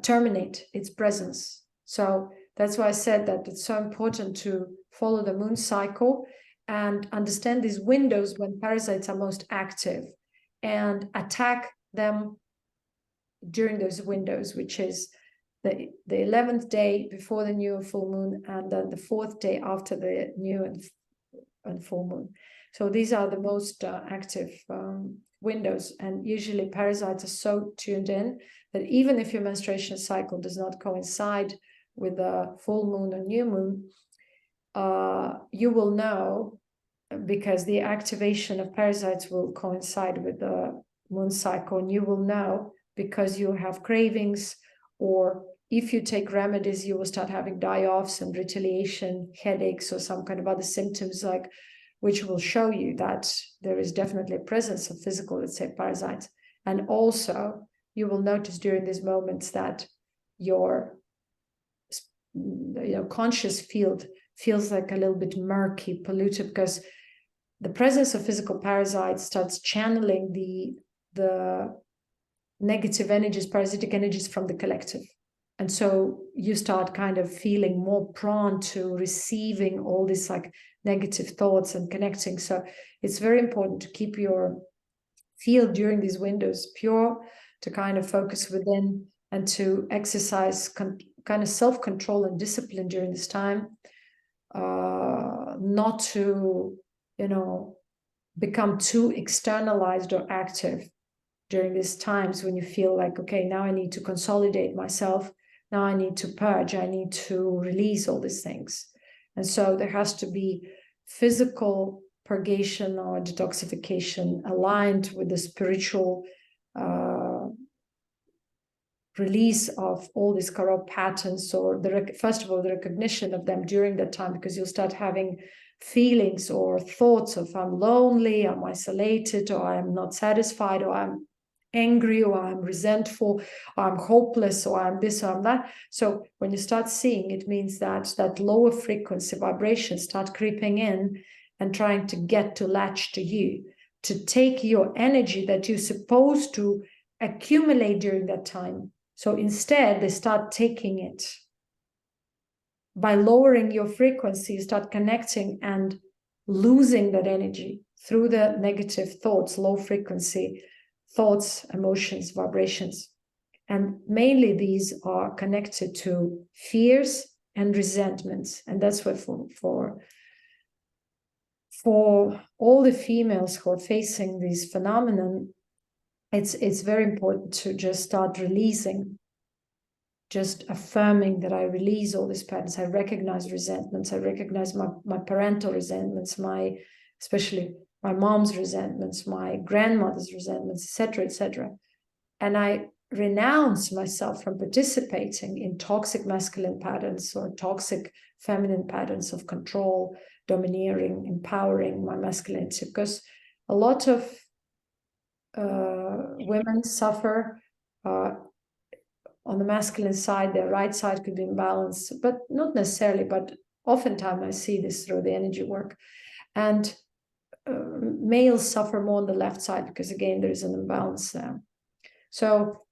terminate its presence. So that's why I said that it's so important to follow the moon cycle and understand these windows when parasites are most active and attack them during those windows, which is the 11th day before the new and full moon, and then the 4th day after the new and full moon. So these are the most active windows, and usually parasites are so tuned in that even if your menstruation cycle does not coincide with the full moon or new moon, you will know, because the activation of parasites will coincide with the moon cycle, and you will know because you have cravings, or if you take remedies, you will start having die-offs and retaliation, headaches, or some kind of other symptoms, like, which will show you that there is definitely a presence of physical, let's say, parasites. And also you will notice during these moments that your conscious field feels like a little bit murky, polluted, because the presence of physical parasites starts channeling the negative energies, parasitic energies from the collective. And so you start kind of feeling more prone to receiving all these like negative thoughts and connecting. So it's very important to keep your field during these windows pure, to kind of focus within, and to exercise kind of self-control and discipline during this time, not to, become too externalized or active during these times when you feel like, okay, now I need to consolidate myself. Now I need to purge. I need to release all these things. And so there has to be physical purgation or detoxification aligned with the spiritual release of all these corrupt patterns, or first of all, the recognition of them during that time, because you'll start having feelings or thoughts of I'm lonely, I'm isolated, or I'm not satisfied, or I'm angry, or I'm resentful, or I'm hopeless, or I'm this, or I'm that. So when you start seeing, it means that that lower frequency vibrations start creeping in and trying to get to latch to you, to take your energy that you're supposed to accumulate during that time. So instead, they start taking it. By lowering your frequency, you start connecting and losing that energy through the negative thoughts, low frequency thoughts, emotions, vibrations. And mainly these are connected to fears and resentments. And that's what for all the females who are facing this phenomenon, it's very important to just start releasing, just affirming that I release all these patterns. I recognize resentments. I recognize my parental resentments, especially my mom's resentments, my grandmother's resentments, etc., etc. And I renounce myself from participating in toxic masculine patterns or toxic feminine patterns of control, domineering, empowering my masculinity, because a lot of women suffer on the masculine side. Their right side could be imbalanced, but not necessarily, but oftentimes I see this through the energy work. And males suffer more on the left side because, again, there's an imbalance there. So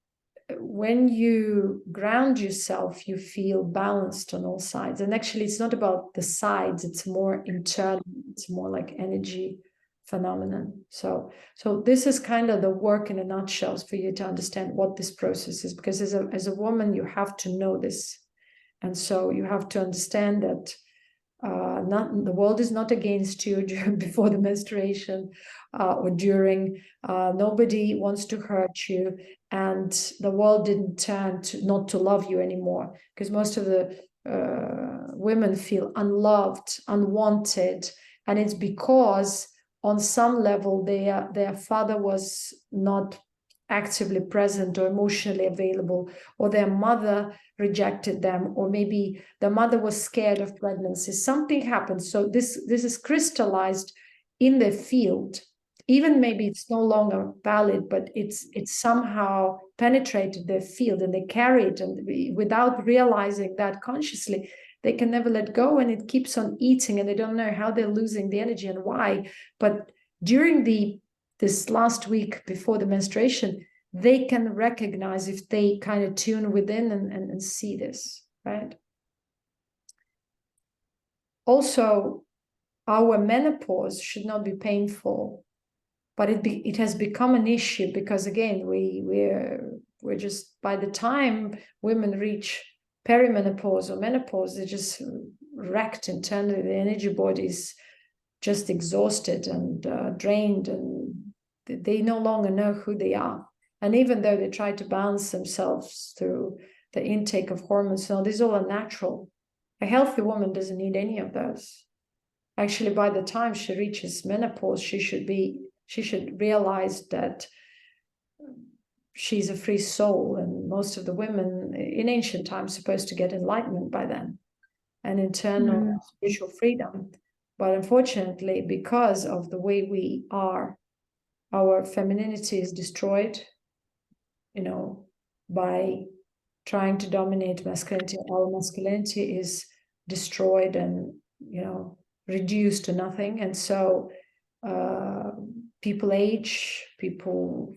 when you ground yourself, you feel balanced on all sides. And actually, it's not about the sides, it's more internal, it's more like energy phenomenon. So this is kind of the work in a nutshell for you to understand what this process is, because as a woman, you have to know this. And so you have to understand that the world is not against you before the menstruation or during. Nobody wants to hurt you, and the world didn't turn to not to love you anymore, because most of the women feel unloved, unwanted, and it's because on some level their father was not actively present or emotionally available, or their mother rejected them, or maybe the mother was scared of pregnancy. Something happened. So this is crystallized in the field. Even maybe it's no longer valid, but it's somehow penetrated their field, and they carry it, and without realizing that consciously, they can never let go, and it keeps on eating, and they don't know how they're losing the energy and why. But during this last week before the menstruation, they can recognize if they kind of tune within and see this, right? Also, our menopause should not be painful, but it has become an issue because, again, we're just, by the time women reach perimenopause or menopause, they're just wrecked internally. The energy body's just exhausted and drained, and they no longer know who they are. And even though they try to balance themselves through the intake of hormones, no, these all are natural. A healthy woman doesn't need any of those. Actually, by the time she reaches menopause, she should realize that she's a free soul, and most of the women in ancient times supposed to get enlightenment by then, and internal spiritual freedom. But unfortunately, because of the way we are, our femininity is destroyed, by trying to dominate masculinity. Our masculinity is destroyed and, reduced to nothing. And so people age, people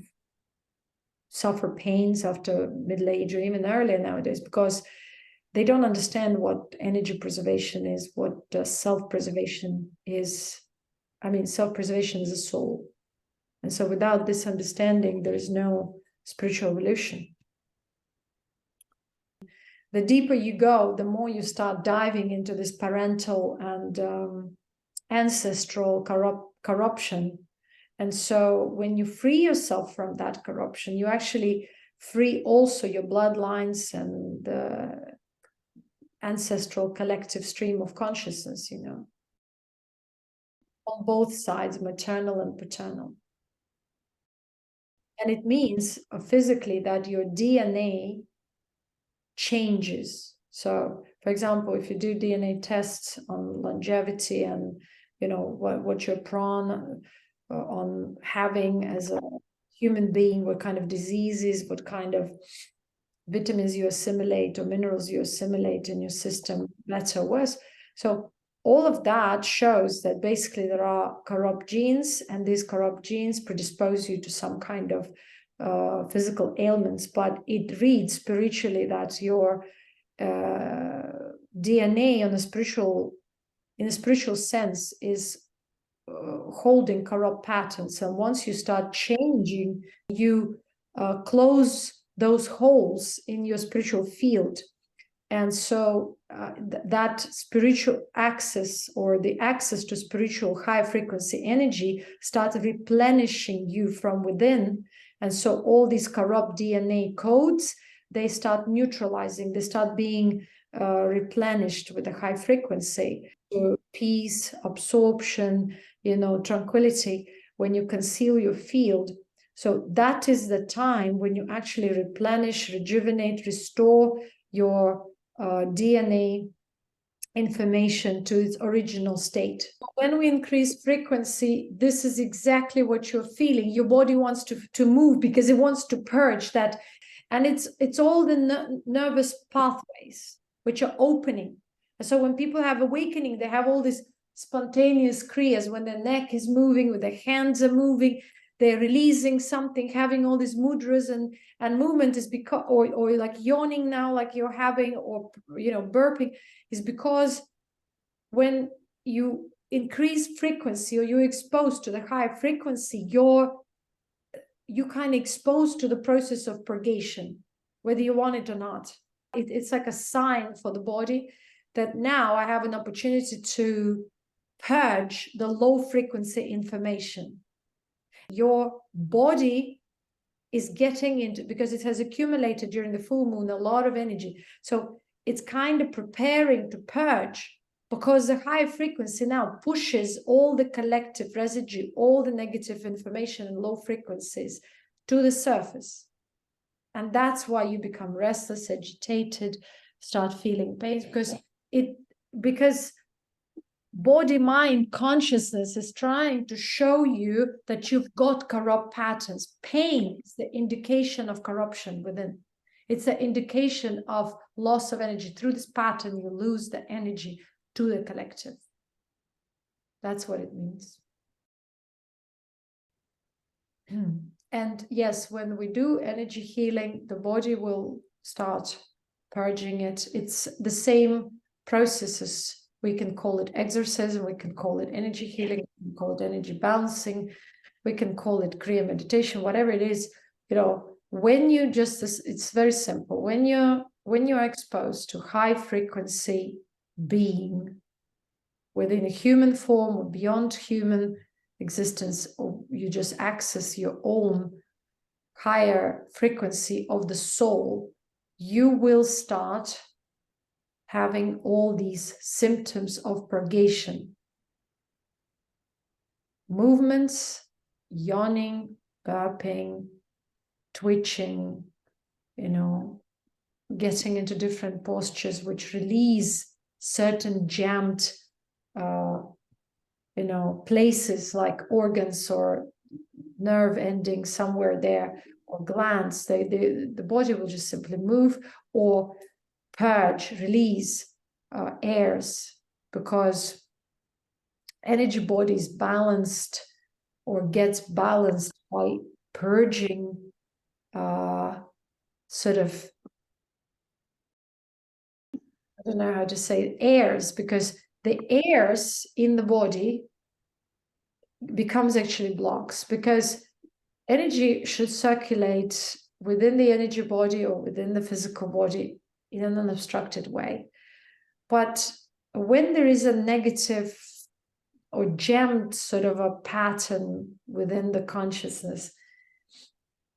suffer pains after middle age or even earlier nowadays, because they don't understand what energy preservation is, what self-preservation is. I mean, self-preservation is a soul. And so without this understanding, there is no spiritual evolution. The deeper you go, the more you start diving into this parental and ancestral corruption. And so when you free yourself from that corruption, you actually free also your bloodlines and the ancestral collective stream of consciousness, on both sides, maternal and paternal. And it means physically that your DNA changes. So, for example, if you do DNA tests on longevity and, you know, what you're prone on having as a human being, what kind of diseases, what kind of vitamins you assimilate or minerals you assimilate in your system, better or worse. So all of that shows that basically there are corrupt genes, and these corrupt genes predispose you to some kind of physical ailments, but it reads spiritually that your DNA in a spiritual sense is holding corrupt patterns. And once you start changing, you close those holes in your spiritual field. And so that spiritual access, or the access to spiritual high frequency energy, starts replenishing you from within. And so all these corrupt DNA codes, they start neutralizing, they start being replenished with a high frequency. So peace, absorption, you know, tranquility, when you conceal your field. So that is the time when you actually replenish, rejuvenate, restore your DNA information to its original state. When we increase frequency, this is exactly what you're feeling. Your body wants to move because it wants to purge that. And it's all the nervous pathways which are opening. And so when people have awakening, they have all these spontaneous kriyas, when their neck is moving, when their hands are moving, they're releasing something, having all these mudras, and movement is because, or like yawning now, like you're having, or, you know, burping, is because when you increase frequency, or you're exposed to the higher frequency, you kind of exposed to the process of purgation, whether you want it or not. It's like a sign for the body that now I have an opportunity to purge the low frequency information. Your body is getting into, because it has accumulated during the full moon a lot of energy. So it's kind of preparing to purge, because the high frequency now pushes all the collective residue, all the negative information and low frequencies to the surface. And that's why you become restless, agitated, start feeling pain, because body, mind, consciousness is trying to show you that you've got corrupt patterns. Pain is the indication of corruption within. It's an indication of loss of energy. Through this pattern, you lose the energy to the collective. That's what it means. And yes, when we do energy healing, the body will start purging it. It's the same processes. We can call it exorcism, we can call it energy healing, we can call it energy balancing, we can call it Kriya meditation, whatever it is. You know, when you just, it's very simple. When you're exposed to high frequency being within a human form or beyond human existence, or you just access your own higher frequency of the soul, you will start having all these symptoms of purgation. Movements, yawning, burping, twitching, you know, getting into different postures which release certain jammed you know, places like organs or nerve ending somewhere there, or glands. The body will just simply move, or purge, release airs, because energy body is balanced or gets balanced by purging sort of, I don't know how to say, airs, because the airs in the body becomes actually blocks, because energy should circulate within the energy body or within the physical body in an unobstructed way. But when there is a negative or jammed sort of a pattern within the consciousness,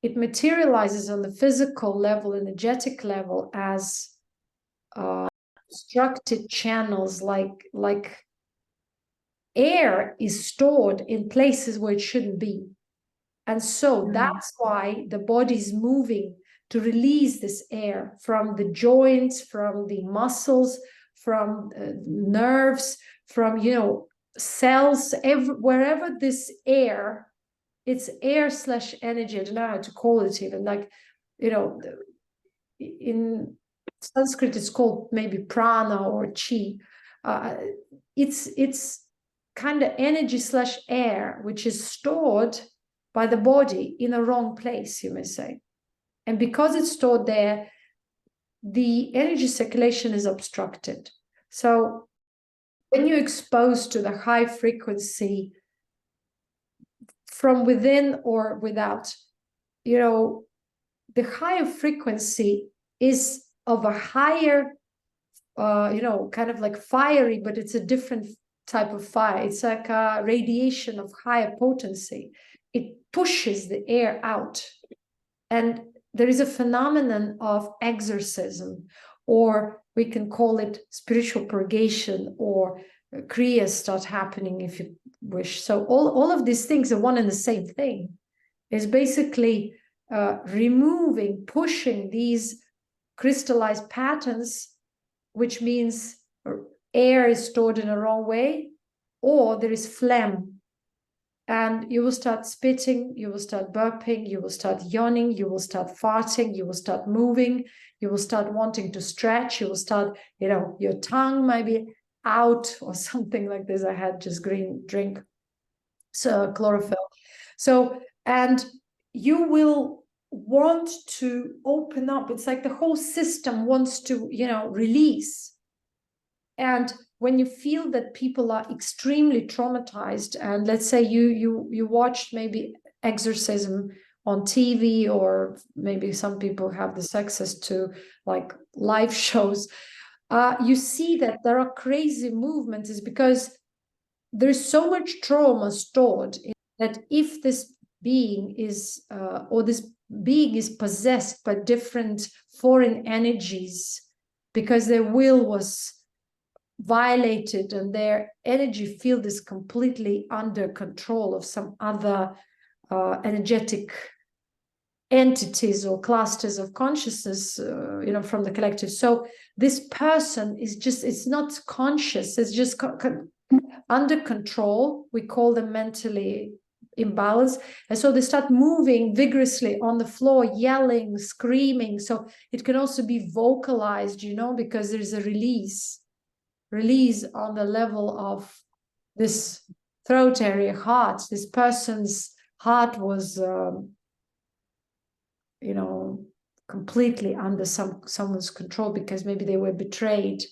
it materializes on the physical level, energetic level, as obstructed channels, like air is stored in places where it shouldn't be. And so that's why the body is moving to release this air from the joints, from the muscles, from nerves, from, you know, cells, wherever this air, it's air / energy, I don't know how to call it even, like, you know, in Sanskrit it's called maybe prana or chi. It's kind of energy / air which is stored by the body in a wrong place, you may say. And because it's stored there, the energy circulation is obstructed. So when you're exposed to the high frequency from within or without, you know, the higher frequency is of a higher, you know, kind of like fiery, but it's a different type of fire. It's like a radiation of higher potency. It pushes the air out. And there is a phenomenon of exorcism, or we can call it spiritual purgation, or kriyas start happening if you wish. So all of these things are one and the same thing. Is basically removing, pushing these crystallized patterns, which means air is stored in a wrong way, or there is phlegm. And you will start spitting, you will start burping, you will start yawning, you will start farting, you will start moving, you will start wanting to stretch, you will start, you know, your tongue might be out or something like this. I had just green drink, so chlorophyll. So, and you will want to open up. It's like the whole system wants to, you know, release. And when you feel that people are extremely traumatized, and let's say you watched maybe exorcism on TV, or maybe some people have this access to like live shows, you see that there are crazy movements, is because there's so much trauma stored that if this being is, or this being is possessed by different foreign energies, because their will was violated and their energy field is completely under control of some other energetic entities or clusters of consciousness, you know, from the collective. So this person is just, it's not conscious, it's just under control. We call them mentally imbalanced. And so they start moving vigorously on the floor, yelling, screaming. So it can also be vocalized, you know, because there's a release on the level of this throat area, heart. This person's heart was, you know, completely under someone's control, because maybe they were betrayed,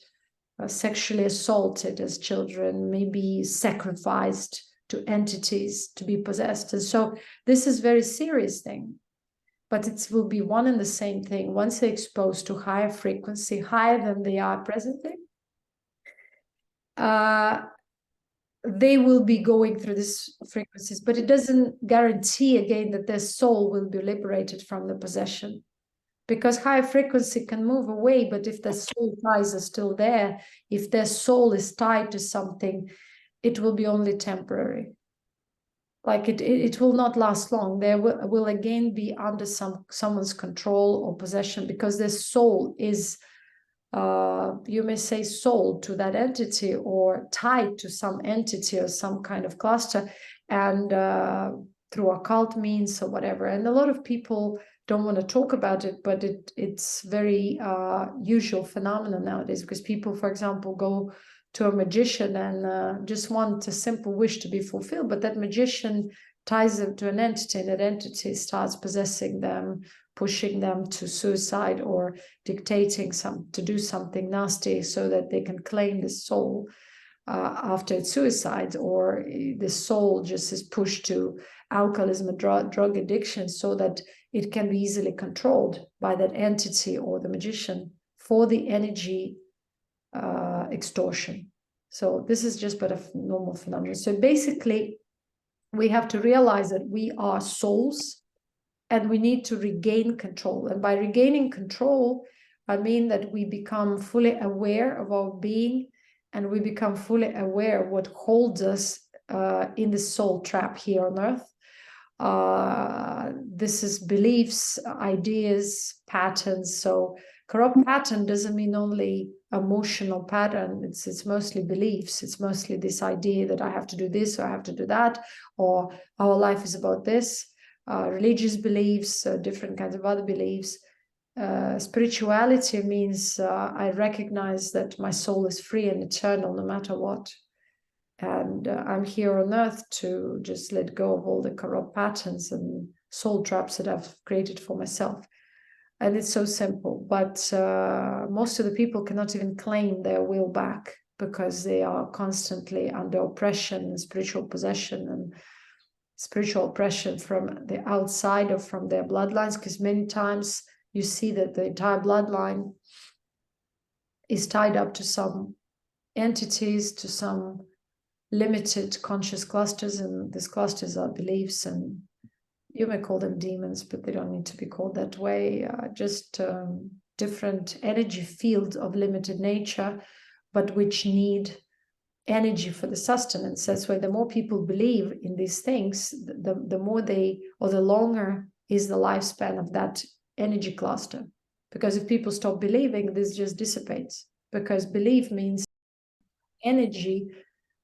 sexually assaulted as children, maybe sacrificed to entities to be possessed. And so this is a very serious thing, but it will be one and the same thing. Once they're exposed to higher frequency, higher than they are presently, they will be going through these frequencies, but it doesn't guarantee again that their soul will be liberated from the possession, because high frequency can move away. But if the soul ties are still there, if their soul is tied to something, it will be only temporary. Like it will not last long. They will again be under someone's control or possession, because their soul is, you may say, sold to that entity or tied to some entity or some kind of cluster, and through occult means or whatever. And a lot of people don't want to talk about it, but it's very usual phenomenon nowadays, because people, for example, go to a magician and just want a simple wish to be fulfilled, but that magician ties them to an entity, and that entity starts possessing them, pushing them to suicide, or dictating to do something nasty so that they can claim the soul after its suicide, or the soul just is pushed to alcoholism and drug addiction so that it can be easily controlled by that entity or the magician for the energy extortion. So this is just but a normal phenomenon. So basically, we have to realize that we are souls, and we need to regain control. And by regaining control, I mean that we become fully aware of our being, and we become fully aware of what holds us in the soul trap here on earth. This is beliefs, ideas, patterns. So corrupt pattern doesn't mean only emotional pattern. It's mostly beliefs. It's mostly this idea that I have to do this or I have to do that, or our life is about this. Religious beliefs, different kinds of other beliefs. Spirituality means I recognize that my soul is free and eternal no matter what. And I'm here on earth to just let go of all the corrupt patterns and soul traps that I've created for myself. And it's so simple, but most of the people cannot even claim their will back because they are constantly under oppression and spiritual possession and spiritual oppression from the outside or from their bloodlines, because many times you see that the entire bloodline is tied up to some entities, to some limited conscious clusters, and these clusters are beliefs, and you may call them demons, but they don't need to be called that way. Just different energy fields of limited nature, but which need energy for the sustenance. That's why the more people believe in these things, the more they, or the longer is the lifespan of that energy cluster. Because if people stop believing, this just dissipates. Because belief means energy.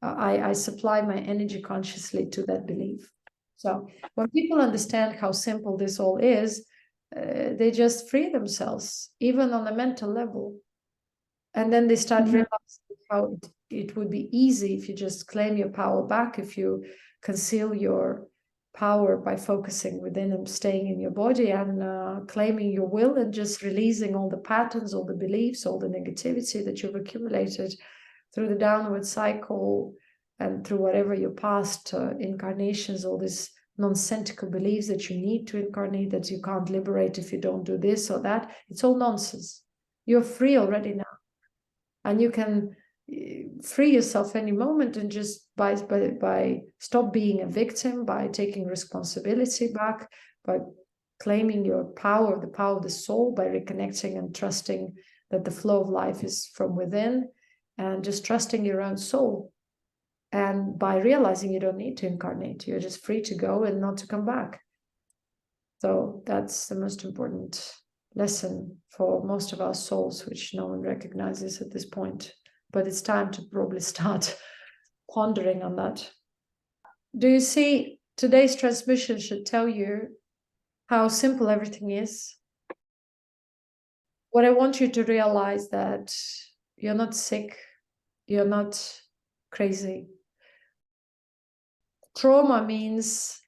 I supply my energy consciously to that belief. So when people understand how simple this all is, they just free themselves, even on a mental level. And then they start realizing how it would be easy if you just claim your power back, if you conceal your power by focusing within and staying in your body and claiming your will and just releasing all the patterns, all the beliefs, all the negativity that you've accumulated through the downward cycle and through whatever your past incarnations, all these nonsensical beliefs that you need to incarnate, that you can't liberate if you don't do this or that. It's all nonsense. You're free already now. And you can free yourself any moment, and just by stop being a victim, by taking responsibility back, by claiming your power, the power of the soul, by reconnecting and trusting that the flow of life is from within, and just trusting your own soul. And by realizing you don't need to incarnate, you're just free to go and not to come back. So that's the most important lesson for most of our souls, which no one recognizes at this point. But it's time to probably start pondering on that. Do you see, today's transmission should tell you how simple everything is. What I want you to realize that you're not sick, you're not crazy. Trauma means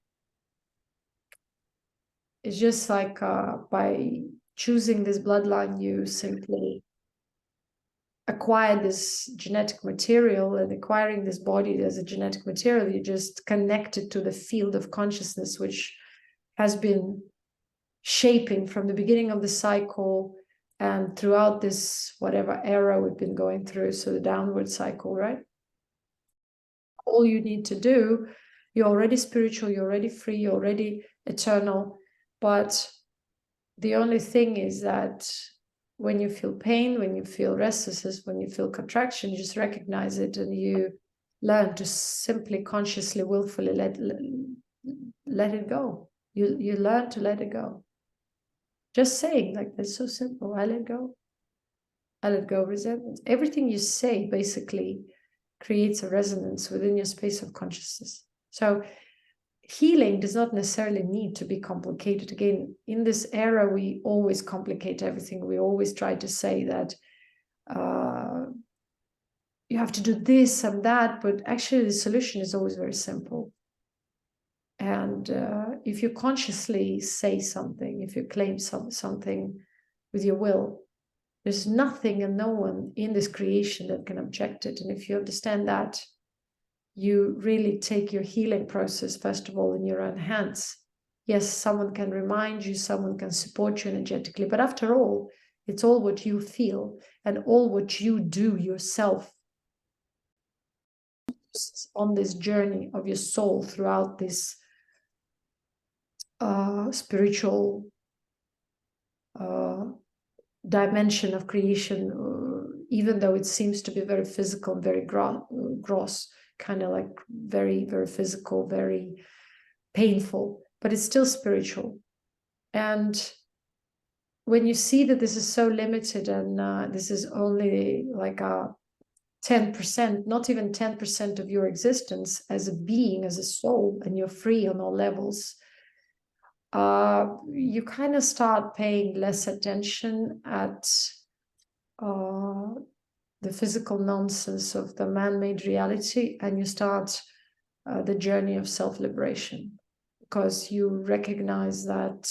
it's just like by choosing this bloodline, you simply acquire this genetic material, and acquiring this body as a genetic material, you just connect it to the field of consciousness, which has been shaping from the beginning of the cycle and throughout this whatever era we've been going through. So the downward cycle, right? All you need to do, you're already spiritual, you're already free, you're already eternal. But the only thing is that when you feel pain, when you feel restlessness, when you feel contraction, you just recognize it, and you learn to simply, consciously, willfully let it go. You learn to let it go. Just saying, like, that's so simple. I let go. I let go of resentment. Everything you say basically creates a resonance within your space of consciousness. So healing does not necessarily need to be complicated. Again, in this era, we always complicate everything. We always try to say that you have to do this and that, but actually the solution is always very simple. And if you consciously say something, if you claim something with your will, there's nothing and no one in this creation that can object it. And if you understand that, you really take your healing process, first of all, in your own hands. Yes, someone can remind you, someone can support you energetically, but after all, it's all what you feel and all what you do yourself on this journey of your soul throughout this spiritual dimension of creation, even though it seems to be very physical, very gross, kind of like very, very physical, very painful. but it's still spiritual. And when you see that this is so limited, and this is only like a 10%, not even 10% of your existence as a being, as a soul, and you're free on all levels, you kind of start paying less attention at the physical nonsense of the man-made reality, and you start the journey of self-liberation, because you recognize that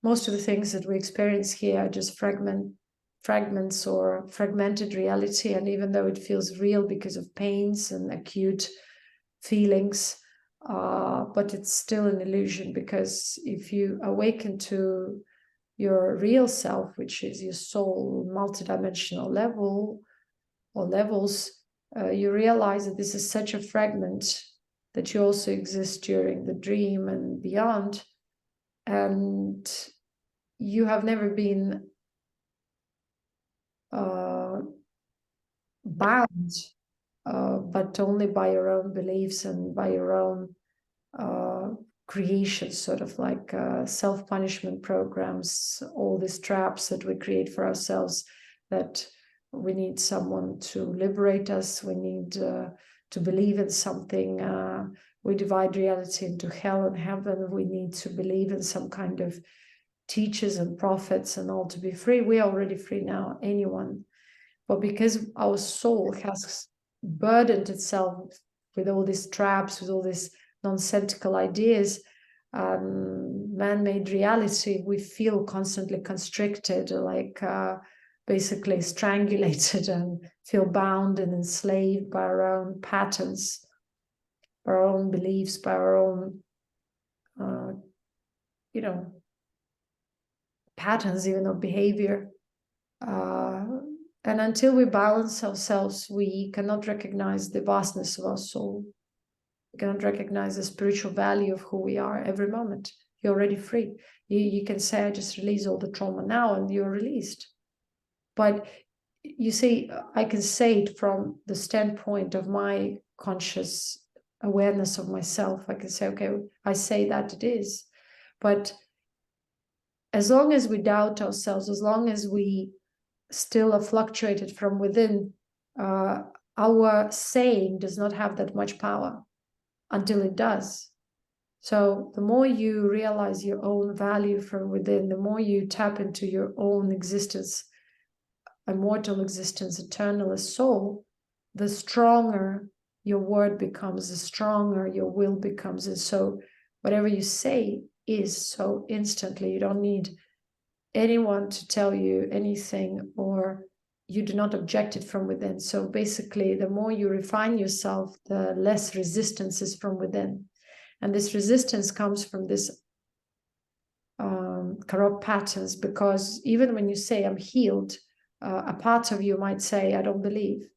most of the things that we experience here are just fragments or fragmented reality. And even though it feels real because of pains and acute feelings, but it's still an illusion, because if you awaken to your real self, which is your soul, multidimensional level or levels, you realize that this is such a fragment, that you also exist during the dream and beyond. And you have never been bound, but only by your own beliefs and by your own creations, sort of like self-punishment programs, all these traps that we create for ourselves, that we need someone to liberate us, we need to believe in something, we divide reality into hell and heaven, we need to believe in some kind of teachers and prophets and all to be free. We're already free now, anyone. But because our soul has burdened itself with all these traps, with all these nonsensical ideas, man-made reality, we feel constantly constricted, like basically strangulated, and feel bound and enslaved by our own patterns, by our own beliefs, by our own, patterns even of behavior. And until we balance ourselves, we cannot recognize the vastness of our soul. We cannot recognize the spiritual value of who we are every moment. You're already free. You can say, I just release all the trauma now, and you're released. But you see, I can say it from the standpoint of my conscious awareness of myself. I can say, okay, I say that it is. But as long as we doubt ourselves, as long as we still are fluctuated from within, our saying does not have that much power until it does. So the more you realize your own value from within, the more you tap into your own existence, immortal existence, eternal as soul, the stronger your word becomes, the stronger your will becomes. And so whatever you say is so instantly. You don't need anyone to tell you anything, or you do not object it from within. So basically, the more you refine yourself, the less resistance is from within. And this resistance comes from this corrupt patterns, because even when you say I'm healed, a part of you might say, I don't believe,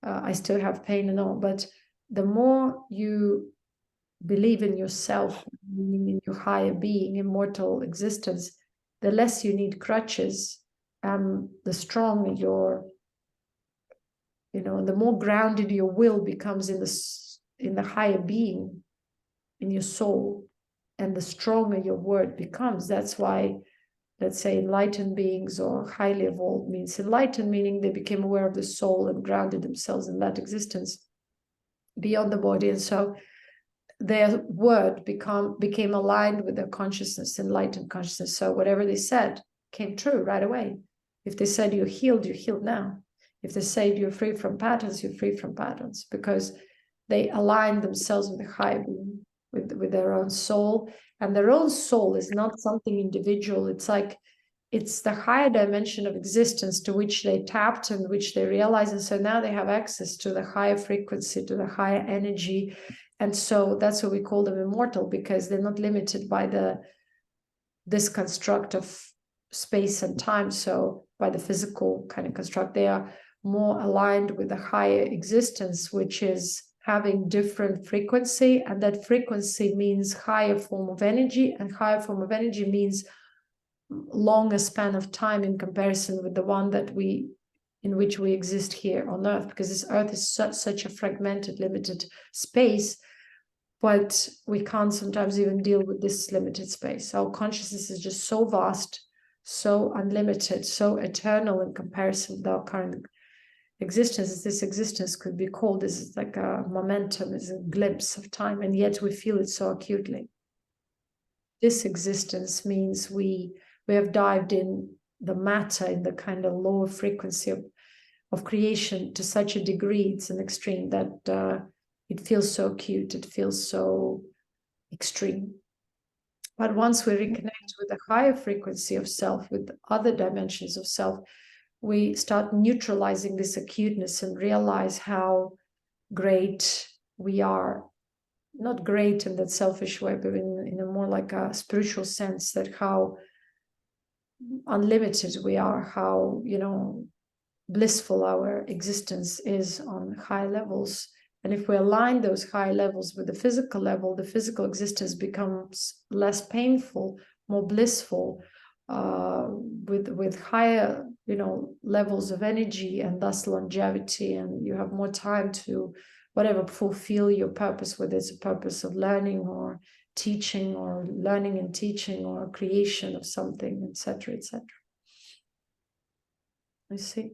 I still have pain and all. But the more you believe in yourself, in your higher being, immortal existence, the less you need crutches, and the stronger your, the more grounded your will becomes in the higher being, in your soul, and the stronger your word becomes. That's why, let's say, enlightened beings or highly evolved means enlightened, meaning they became aware of the soul and grounded themselves in that existence beyond the body. And so their word became aligned with their consciousness, enlightened consciousness. So whatever they said came true right away. If they said you're healed now. If they said you're free from patterns, you're free from patterns, because they aligned themselves with the higher being, with their own soul. And their own soul is not something individual. It's the higher dimension of existence to which they tapped and which they realized. And so now they have access to the higher frequency, to the higher energy. And so that's what we call them immortal, because they're not limited by this construct of space and time. So by the physical kind of construct, they are more aligned with the higher existence, which is having different frequency. And that frequency means higher form of energy, and higher form of energy means longer span of time in comparison with the one in which we exist here on Earth, because this Earth is such a fragmented, limited space. but we can't sometimes even deal with this limited space. Our consciousness is just so vast, so unlimited, so eternal in comparison with our current existence. As this existence could be called, this is like a momentum, is a glimpse of time, and yet we feel it so acutely. This existence means we have dived in the matter, in the kind of lower frequency of creation to such a degree, it's an extreme, that it feels so acute, it feels so extreme. But once we reconnect with a higher frequency of self, with other dimensions of self, we start neutralizing this acuteness and realize how great we are. Not great in that selfish way, but in a more like a spiritual sense, that how unlimited we are, how, blissful our existence is on high levels. And if we align those high levels with the physical level, the physical existence becomes less painful, more blissful, with higher, levels of energy, and thus longevity, and you have more time to whatever, fulfill your purpose, whether it's a purpose of learning or teaching, or learning and teaching, or creation of something, etc., etc. You see?